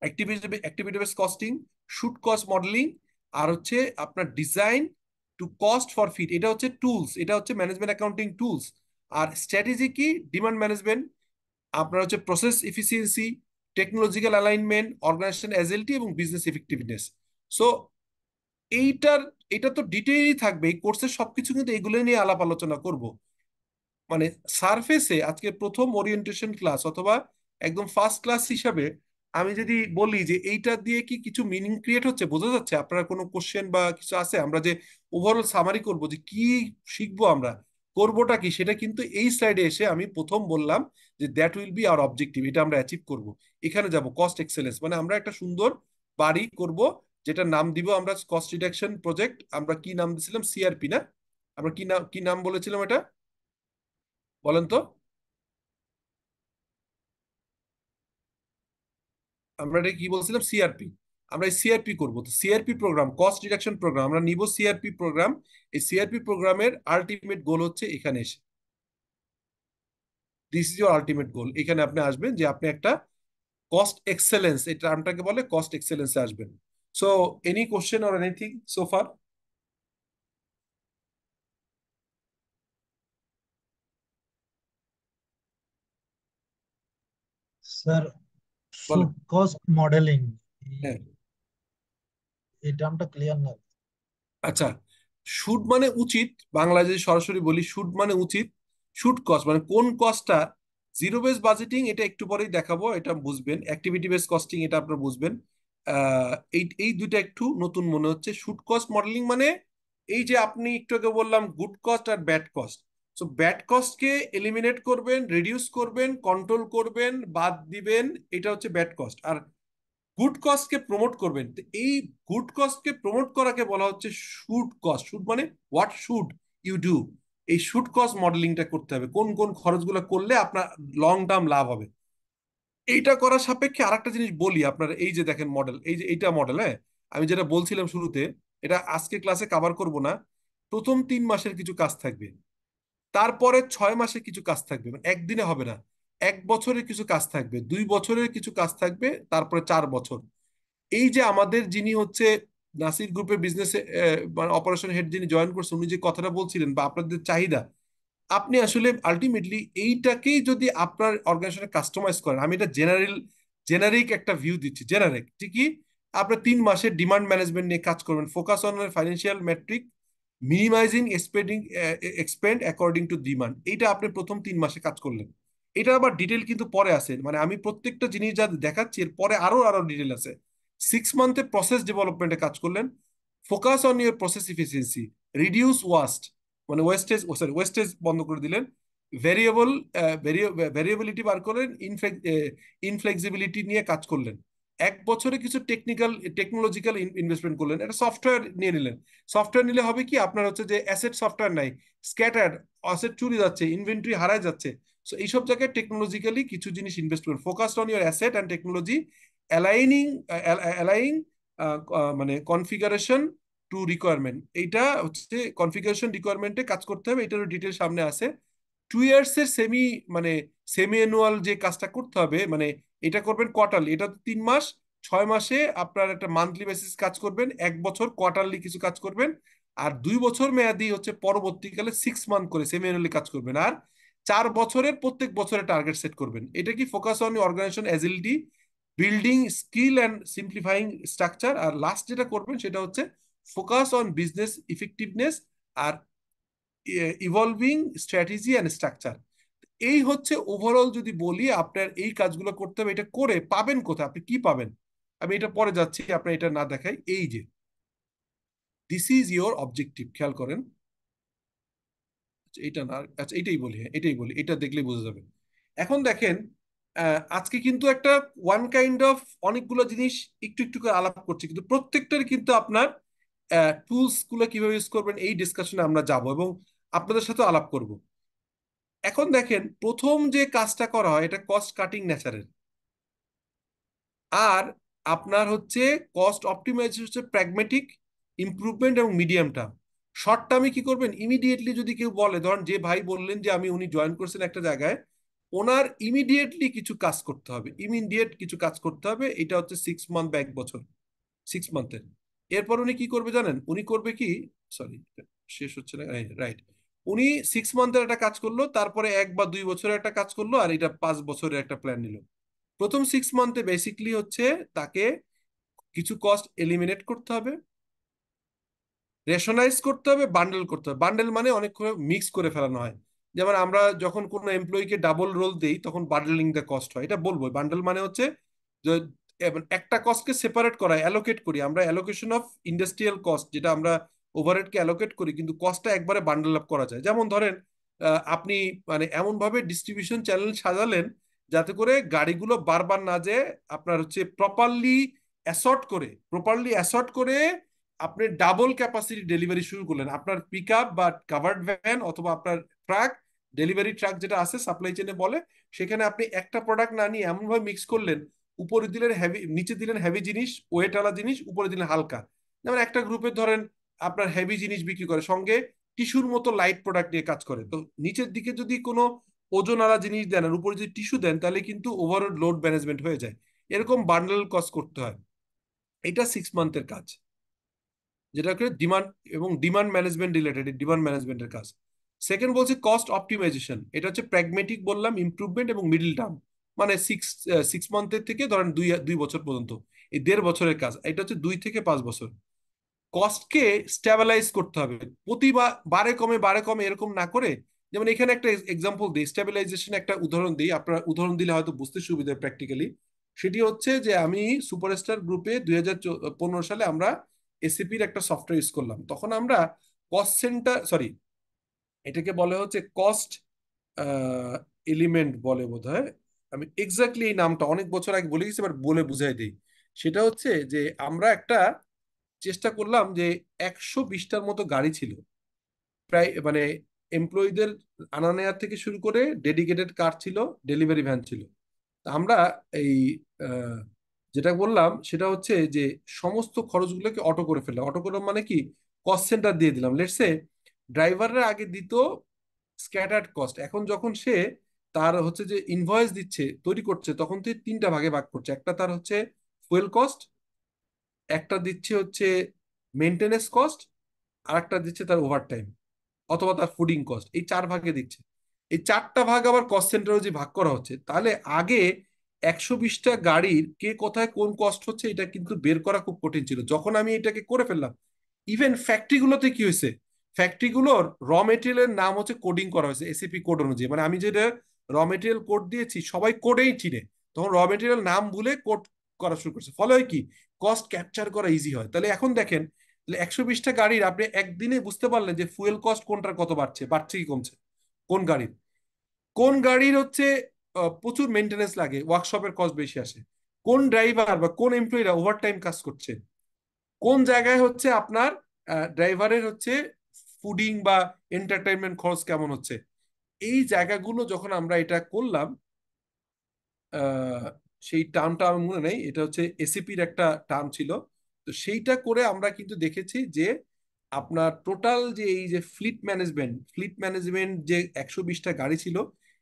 activity base costing, should cost modelling, আর হচ্ছে আপনার design to cost for fit. এটা হচ্ছে টুলস, এটা হচ্ছে ম্যানেজমেন্ট অ্যাকাউন্টিং টুলস। আর স্ট্র্যাটেজি কি, ডিমান্ড ম্যানেজমেন্ট, আপনার হচ্ছে process efficiency, technological alignment, organisation agility এবং বিজনেস ইফেক্টিভনেস। সো এইটার এটা তো ডিটেইলই থাকবে, এই কোর্সের সবকিছু কিন্তু এগুলো নিয়ে আলাপ আলোচনা করব। মানে সারফেসে আজকে প্রথম ওরিয়েন্টেশন ক্লাস অথবা একদম ফার্স্ট ক্লাস হিসাবে আমি যদি বলি যে এইটা দিয়ে কি কিছু মিনিং ক্রিয়েট হচ্ছে, বোঝা যাচ্ছে? আপনার কোনো কোশ্চেন বা কিছু আছে? আমরা যে ওভারঅল সামারি করব যে কি শিখবো আমরা, করবোটা কি, সেটা কিন্তু এই স্লাইডে এসে আমি প্রথম বললাম যে that will be hour objective, এটা আমরা অ্যাচিভ করব। এখানে যাব কস্ট এক্সেলেন্স, মানে আমরা একটা সুন্দর বাড়ি করব, যেটা নাম দিব আমরা কস্ট রিডাকশন প্রজেক্ট। আমরা কি নাম দিয়েছিলাম? সিআরপি না? আমরা কি নাম বলেছিলাম এটা, বলেন তো? আমরা এটা কি বলছিলাম? সিআরপি। আমরা এই সিআরপি করবো, তো CRP programme, cost reduction programme আমরা নিব, সিআরপি প্রোগ্রাম। এই সিআরপি প্রোগ্রামের আলটিমেট গোল হচ্ছে এখানে এসে, this is your ultimate goal. এখানে আপনি আসবেন যে আপনি একটা কস্ট এক্সেলেন্স, এই টার্মটাকে বলে কস্ট এক্সেলেন্সে আসবেন। So any question or anything so far? Sir, বলেন। শুড কস্ট মডেলিং, হ্যাঁ, এই টার্মটা ক্লিয়ার না। আচ্ছা। শুড মানে উচিত, বাংলায় যদি সরাসরি বলি শুড মানে উচিত, শুড কস্ট মানে কোন কস্টটা। জিরো বেস বাজেটিং এটা একটু পরেই দেখাবো, এটা বুঝবেন। অ্যাক্টিভিটি বেস কস্টিং এটা আপনারা বুঝবেন। এই এই দুইটা একটু নতুন মনে হচ্ছে। শুড কস্ট মডেলিং মানে এই যে আপনি একটু আগে বললাম গুড কস্ট আর ব্যাড কস্ট। সো ব্যাড কস্টকে এলিমিনেট করবেন, রিডিউস করবেন, কন্ট্রোল করবেন, বাদ দিবেন, এটা হচ্ছে ব্যাড কস্ট। আর গুড কস্টকে প্রমোট করবেন, তো এই গুড কস্টকে প্রমোট করাকে বলা হচ্ছে শুড কস্ট। শুড মানে হোয়াট শুড ইউ ডু, এই শুড কস্ট মডেলিংটা করতে হবে, কোন কোন খরচগুলো করলে আপনার লং টার্ম লাভ হবে। এইটা করার সাপেক্ষে আরেকটা জিনিস বলি আপনার, এই যে দেখেন মডেল, এই যে এইটা মডেল, হ্যাঁ আমি যেটা বলছিলাম শুরুতে, এটা আজকে ক্লাসে কভার করব না। প্রথম 3 মাসের কিছু কাজ থাকবে, তারপরে 6 মাসে কিছু কাজ থাকবে, মানে একদিনে হবে না। 1 বছরের কিছু কাজ থাকবে, 2 বছরের কিছু কাজ থাকবে, তারপরে 4 বছর। এই যে আমাদের যিনি হচ্ছে নাসির গ্রুপের বিজনেস মানে অপারেশন হেড যিনি জয়েন করছেন, উনি যে কথাটা বলছিলেন বা আপনাদের চাহিদা, আপনি আসলে আলটিমেটলি এইটাকেই যদি আপনার অর্গানাইজেশনে কাস্টমাইজ করেন, আমি এটা জেনারিক একটা ভিউ দিচ্ছি, জেনারিক ঠিকই। আপনার 3 মাসের ডিমান্ড ম্যানেজমেন্ট নিয়ে কাজ করবেন, focus on financial metric, minimising spending expend according to demand. এইটা আপনি প্রথম 3 মাসে কাজ করলেন। এটা আবার ডিটেল কিন্তু পরে আছে, মানে আমি প্রত্যেকটা জিনিস যা দেখাচ্ছি এর পরে আরো আরো ডিটেল আছে। 6 মান্থে প্রসেস ডেভেলপমেন্টে কাজ করলেন, focus on your process efficiency, reduce waste, মানে ওয়েস্টেজ, সরি ওয়েস্টেজ বন্ধ করে দিলেন, ভেরিয়েবল ভেরিয়েবিলিটি বার করলেন, ইনফ্লেক্সিবিলিটি নিয়ে কাজ করলেন। 1 বছরে কিছু টেকনোলজিক্যাল ইনভেস্টমেন্ট করলেন, একটা সফটওয়্যার নিয়ে নিলেন। সফটওয়্যার নিলে হবে কি, আপনার হচ্ছে যে অ্যাসেট সফটওয়্যার নাই, স্ক্যাটার্ড, অ্যাসেট চুরি যাচ্ছে, ইনভেন্টরি হারায় যাচ্ছে। সো এইসব জায়গায় টেকনোলজিক্যালি কিছু জিনিস ইনভেস্ট করুন, focused on your asset and technology, aligning aligning মানে কনফিগারেশন টু রিকোয়ারমেন্ট। এইটা হচ্ছে কনফিগারেশন রিকোয়ারমেন্টে কাজ করতে হবে, এটারও ডিটেল সামনে আছে। 2 ইয়ার্স এর মানে সেমি অ্যানুয়াল যে কাজটা করতে হবে, মানে এটা করবেন কোয়ার্টারলি, এটা তো 3 মাস, 6 মাসে আপনার একটা মান্থলি বেসিস কাজ করবেন, 1 বছর কোয়ার্টারলি কিছু কাজ করবেন, আর 2 বছর মেয়াদি হচ্ছে পরবর্তীকালে 6 মান্থ করে সেমি অ্যানুয়ালি কাজ করবেন, আর 4 বছরের প্রত্যেক বছরে টার্গেট সেট করবেন। এটা কি focus on organization agility, building skill and simplifying structure. আর লাস্ট যেটা করবেন সেটা হচ্ছে ফোকাস অন বিজনেস ইফেক্টিভনেস আর ইভলভিং স্ট্র্যাটেজি অ্যান্ড স্ট্রাকচার। এই হচ্ছে ওভারঅল যদি বলি আপনার এই কাজগুলো করতে হবে। এটা করে পাবেন কোথায়, আপনি কি পাবেন? আমি এটা পরে যাচ্ছি, আপনার এটা না দেখাই। এই যে দিস ইজ ইয়োর অবজেক্টিভ, খেয়াল করেন। এটা না, আচ্ছা এটাই বলি, হ্যাঁ এটাই বলি, এটা দেখলেই বোঝা যাবে। এখন দেখেন, আজকে কিন্তু একটা ওয়ান কাইন্ড অফ অনেকগুলো জিনিস একটু একটু করে আলাপ করছি, কিন্তু প্রত্যেকটার কিন্তু আপনার টুলস গুলো কিভাবে ইউজ করবেন এই ডিসকাশনে আমরা যাব এবং আপনাদের সাথে আলাপ করব। এখন দেখেন প্রথম যে কাজটা করা হয় এটা কস্ট কাটিং নেচারের, আর আপনার হচ্ছে কস্ট অপটিমাইজেশন হচ্ছে প্র্যাগমেটিক ইমপ্রুভমেন্ট এবং মিডিয়াম টার্ম। শর্ট টার্মে কি করবেন, ইমিডিয়েটলি যদি কেউ বলে, ধরেন যে ভাই বললেন যে উনি জয়েন করছেন একটা জায়গায়, ওনার ইমিডিয়েটলি কিছু কাজ করতে হবে, ইমিডিয়েট কিছু কাজ করতে হবে, এটা হচ্ছে 6 মান্থ বা 1 বছর, 6 মান্থের। এরপর উনি কি করবে জানেন, উনি করবে কি, সরি শেষ হচ্ছে না, রাইট, উনি 6 মান্থের একটা কাজ করলো, তারপরে 1 বা 2 বছরের একটা কাজ করলো, আর এটা 5 বছরের একটা প্ল্যান নিল। প্রথম 6 মান্থে বেসিকলি হচ্ছে তাকে কিছু কস্ট এলিমিনেট করতে হবে, রেশনাইজ করতে হবে, বান্ডেল করতে হবে। বান্ডেল মানে অনেক মিক্স করে ফেলানো হয়, যেমন আমরা যখন কোনো এমপ্লয়িকে ডাবল রোল দেই তখন বান্ডেলিং দ্য কস্ট হয়, এটা বলবো। বান্ডেল মানে হচ্ছে যে একটা কস্টকে সেপারেট করা, অ্যালোকেট করি আমরা, অ্যালোকেশন অফ ইন্ডাস্ট্রিয়াল কস্ট, যেটা আমরা ওভারহেডকে অ্যালোকেট করি, কিন্তু কস্টটা একবারে বান্ডেল আপ করা যায়। যেমন ধরেন আপনি মানে এমন ভাবে ডিস্ট্রিবিউশন চ্যানেল সাজালেন যাতে করে গাড়িগুলো বারবার না যেয়ে আপনার হচ্ছে প্রপারলি অ্যাসর্ট করে আপনি ডাবল ক্যাপাসিটি ডেলিভারি শুরু করলেন। আপনার পিক আপ বা কাভার্ড ভ্যান অথবা আপনার ট্রাক, ডেলিভারি ট্রাক যেটা আছে সাপ্লাই চেনে বলে, সেখানে আপনি একটা প্রোডাক্ট না নিয়ে এমনভাবে মিক্স করলেন, উপরে দিলেন হেভি, নিচে দিলেন হেভি জিনিস, ওয়েটওয়ালা জিনিস, উপরে দিলেন হালকা। যেমন একটা গ্রুপে ধরেন আপনার হেভি জিনিস বিক্রি করে, সঙ্গে টিস্যুর মতো লাইট প্রোডাক্ট নিয়ে কাজ করে, তো নিচের দিকে যদি কোনো ওজনওয়ালা জিনিস দেন আর উপরে যদি টিস্যু দেন, তাহলে কিন্তু ওভারঅল লোড ম্যানেজমেন্ট হয়ে যায়। এরকম বান্ডেল কস্ট করতে হয়। এটা 6 মান্থের কাজ, যেটাকে ডিমান্ড এবং ডিমান্ড ম্যানেজমেন্ট রিলেটেড, ডিমান্ড ম্যানেজমেন্টের কাজ। সেকেন্ড বলছি কস্ট অপটিমাইজেশন, এটা হচ্ছে প্র্যাগমেটিক বললাম, ইমপ্রুভমেন্ট এবং মিডল টার্ম, মানে সিক্স মান্থের থেকে ধরেন 2 বছর পর্যন্ত, এই 1.5 বছরের কাজ। এটা হচ্ছে 2 থেকে 5 বছর। কস্টকে স্ট্যাবিলাইজ করতে হবে, প্রতিবার বারে কমে বারে কমে এরকম না করে। যেমন এখানে একটা এক্সাম্পল দিই, স্ট্যাবিলাইজেশন একটা উদাহরণ দিই, আপনার উদাহরণ দিলে হয়তো বুঝতে সুবিধা প্র্যাকটিক্যালি। সেটি হচ্ছে যে আমি সুপারস্টার গ্রুপে 2015 সালে আমরা এসএপির একটা সফটওয়্যার ইউজ করলাম। তখন আমরা কস্ট সেন্টার, সরি, এটাকে বলে হচ্ছে কস্ট এলিমেন্ট বলে বোধহয়, আমি এক্স্যাক্টলি এই নামটা অনেক বছর আগে বলে গেছি, এবার বলে বুঝাই দিই। সেটা হচ্ছে যে আমরা একটা চেষ্টা করলাম যে 120টার মতো গাড়ি ছিল, প্রায় মানে এমপ্লয়ীদের আনা নেওয়ার থেকে শুরু করে ডেডিকেটেড কার ছিল, ডেলিভারি ভ্যান ছিল। তা আমরা এই আহ, যেটা বললাম সেটা হচ্ছে যে সমস্ত খরচগুলোকে অটো করে ফেললাম। অটো করে মানে কি, কস্ট সেন্টার দিয়ে দিলাম। লেটস সে ড্রাইভাররা আগে দিত স্ক্যাটার্ড কস্ট, এখন যখন সে তার হচ্ছে যে ইনভয়েস দিচ্ছে, তৈরি করছে, তখন তুই 3টা ভাগে ভাগ করছে। একটা তার হচ্ছে ফুয়েল কস্ট, একটা দিচ্ছে হচ্ছে মেনটেনেন্স কস্ট, আর একটা দিচ্ছে তার ওভারটাইম অথবা তার ফুডিং কস্ট, এই 4 ভাগে দিচ্ছে। এই 4টা ভাগ আবার কস্ট সেন্টারে যে ভাগ করা হচ্ছে, তাহলে আগে 120টা গাড়ির কে কোথায় কোন কস্ট হচ্ছে এটা কিন্তু বের করা খুব কঠিন ছিল। যখন আমি এটাকে করে ফেললাম, ইভেন ফ্যাক্টরিগুলোতে কি হয়েছে, ফ্যাক্টরিগুলোর র মেটেরিয়ালের নাম হচ্ছে কোডিং করা হয়েছে এসিপি কোড অনুযায়ী, মানে আমি যেটা র মেটেরিয়াল কোড দিয়েছি সবাই কোডেই চিনে, তখন র মেটেরিয়াল নাম ভুলে কোড করা শুরু করছে। ফলে হয় কি, কস্ট ক্যাপচার করা ইজি হয়। তাহলে এখন দেখেন, তাহলে 120টা গাড়ির আপনি একদিনে বুঝতে পারলেন যে ফুয়েল কস্ট কোনটার কত বাড়ছে, বাড়ছে কি কমছে, কোন গাড়ির, কোন গাড়ির হচ্ছে প্রচুর মেনটেনেন্স লাগে, ওয়ার্কশপের কস্ট বেশি আসে, কোন ড্রাইভার বা কোন এমপ্লয়িরা ওভারটাইম কাজ করছে, কোন জায়গায় হচ্ছে আপনার ড্রাইভারের হচ্ছে ফুডিং বা এন্টারটেনমেন্ট খরচ কেমন হচ্ছে। এই জায়গাগুলো যখন আমরা এটা করলাম, আহ, সেই টার্মটা আমার মনে নেই, এটা হচ্ছে এসিপির একটা টার্ম ছিল। তো সেইটা করে আমরা কিন্তু দেখেছি যে আপনার টোটাল যে এই যে ফ্লিট ম্যানেজমেন্ট যে 120টা গাড়ি ছিল,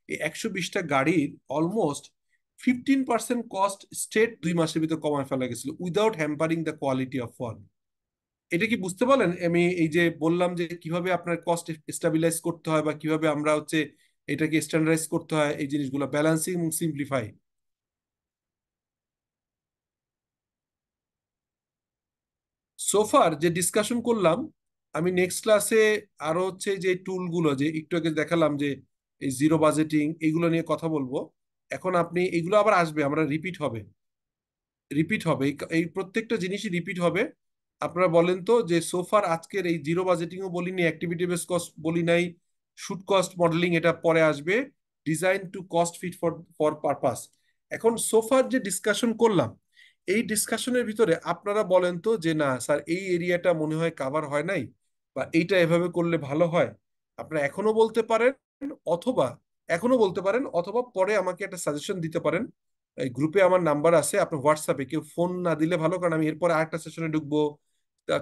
এই 120টা গাড়ির অলমোস্ট 15% কস্ট স্টেট 2 মাসের ভিতর কমায় ফেলা গেছিল, without hampering the quality of work. এটা কি বুঝতে পারলেন? আমি এই যে বললাম যে কিভাবে আপনার কস্ট স্টাবিলাইজ করতে হয় বা কিভাবে আমরা হচ্ছে এটাকে স্ট্যান্ডার্ডাইজ করতে হয়, এই জিনিসগুলো ব্যালেন্সিং এবং সিম্পলিফাই। সোফার যে ডিসকাশন করলাম, আমি নেক্সট ক্লাসে আরো হচ্ছে যে টুলগুলো যে একটু আগে দেখালাম, যে এই জিরো বাজেটিং, এগুলো নিয়ে কথা বলবো। এখন আপনি এগুলো আবার আসবে, আমরা রিপিট হবে এই প্রত্যেকটা জিনিসই রিপিট হবে। আপনারা বলেন তো যে সোফার আজকের এই জিরো বাজেটিংও বলিনি, অ্যাক্টিভিটি বেস কস্ট বলি নাই, শুট কস্ট মডেলিং এটা পরে আসবে, design to cost fit for for purpose. এখন সোফার যে ডিসকাশন করলাম, এই ডিসকাশনের ভিতরে আপনারা বলেন তো যে না স্যার এই এরিয়াটা মনে হয় কাভার হয় নাই, বা এইটা এভাবে করলে ভালো হয়। আপনারা এখনো বলতে পারেন, অথবা এখনো বলতে পারেন, অথবা পরে আমাকে একটা সাজেশন দিতে পারেন। এই গ্রুপে আমার নাম্বার আছে, আপনার হোয়াটসঅ্যাপে কেউ ফোন না দিলে ভালো, কারণ আমি এরপরে আরেকটা সেশনে ঢুকবো।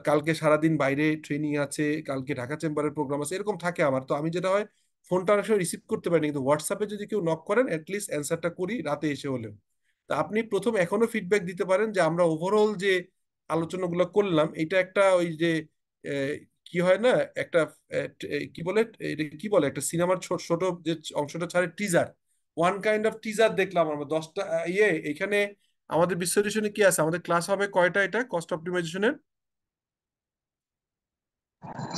কালকে সারাদিন বাইরে ট্রেনিং আছে, কালকে ঢাকা চেম্বারের প্রোগ্রাম আছে, এরকম থাকে আমার। তো আমি যেটা হয়, ফোনটা অনেক সময় রিসিভ করতে পারিনি, কিন্তু হোয়াটসঅ্যাপে যদি কেউ নক করেন অ্যাটলিস্ট অ্যান্সারটা করি রাতে এসে হলেও। তা আপনি প্রথম এখনো ফিডব্যাক দিতে পারেন যে আমরা ওভারঅল যে আলোচনাগুলো করলাম, এটা একটা ওই যে আহ, কি হয় না, একটা কি বলে, এটা কি বলে, একটা সিনেমার ছোট ছোট যে অংশটা ছাড়ে, teaser, one kind of teaser দেখলাম আমরা 10টা এখানে। আমাদের বিশ্লেষণে কি আছে, আমাদের ক্লাস হবে কয়টা, এটা কস্ট অপটিমাইজেশনের?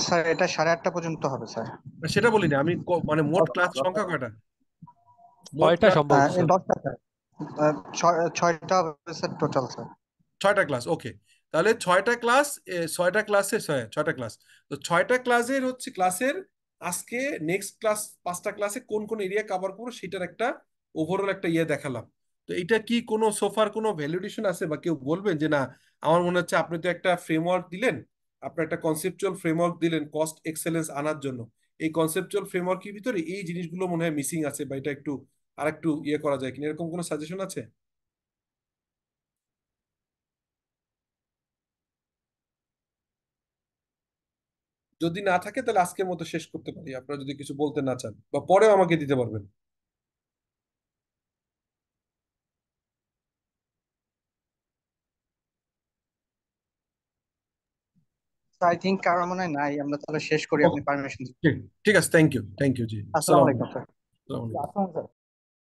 স্যার এটা 8:30 পর্যন্ত হবে স্যার। সেটা বলিনি আমি, মানে মোট ক্লাস সংখ্যা কয়টা, মোট ছয়টা ক্লাস? সম্ভবত স্যার। 10টা স্যার। 6টা হবে স্যার টোটাল স্যার। 6টা ক্লাস, ওকে। তাহলে 6টা ক্লাস, 6টা ক্লাসে 6টা ক্লাস। তো 6টা ক্লাসের হচ্ছে ক্লাসের আজকে নেক্সট ক্লাস 5টা ক্লাসে কোন কোন এরিয়া কভার করবো সেটার একটা ওভারঅল একটা ইয়ে দেখালাম। তো এটা কি কোনো সোফার কোনো ভ্যালিডেশন আছে, বা কেউ বলবেন যে না, আমার মনে হচ্ছে আপনি তো একটা ফ্রেমওয়ার্ক দিলেন, আপনার একটা কনসেপচুয়াল ফ্রেমওয়ার্ক দিলেন কস্ট এক্সেলেন্স আনার জন্য, এই কনসেপচুয়াল ফ্রেমওয়ার্কের ভিতরে এই জিনিসগুলো মনে হয় মিসিং আছে, বা এটা একটু আরেকটু ইয়ে করা যায় কিনা, এরকম কোনো সাজেশন আছে? যদি না থাকে তাহলে আজকের মতো শেষ করতে পারি, আপনারা যদি কিছু বলতে না চান, বা পরেও আমাকে দিতে পারবেন। আই থিংক কারো মনে হয় নাই, আমরা তাহলে শেষ করি, আপনি Okay, পারমিশন দিন। ঠিক ঠিক আছে, থ্যাংক ইউ জি, আসসালামু আসসালামু আলাইকুম আলাইকুম। স্যার। আসসালামু আলাইকুম।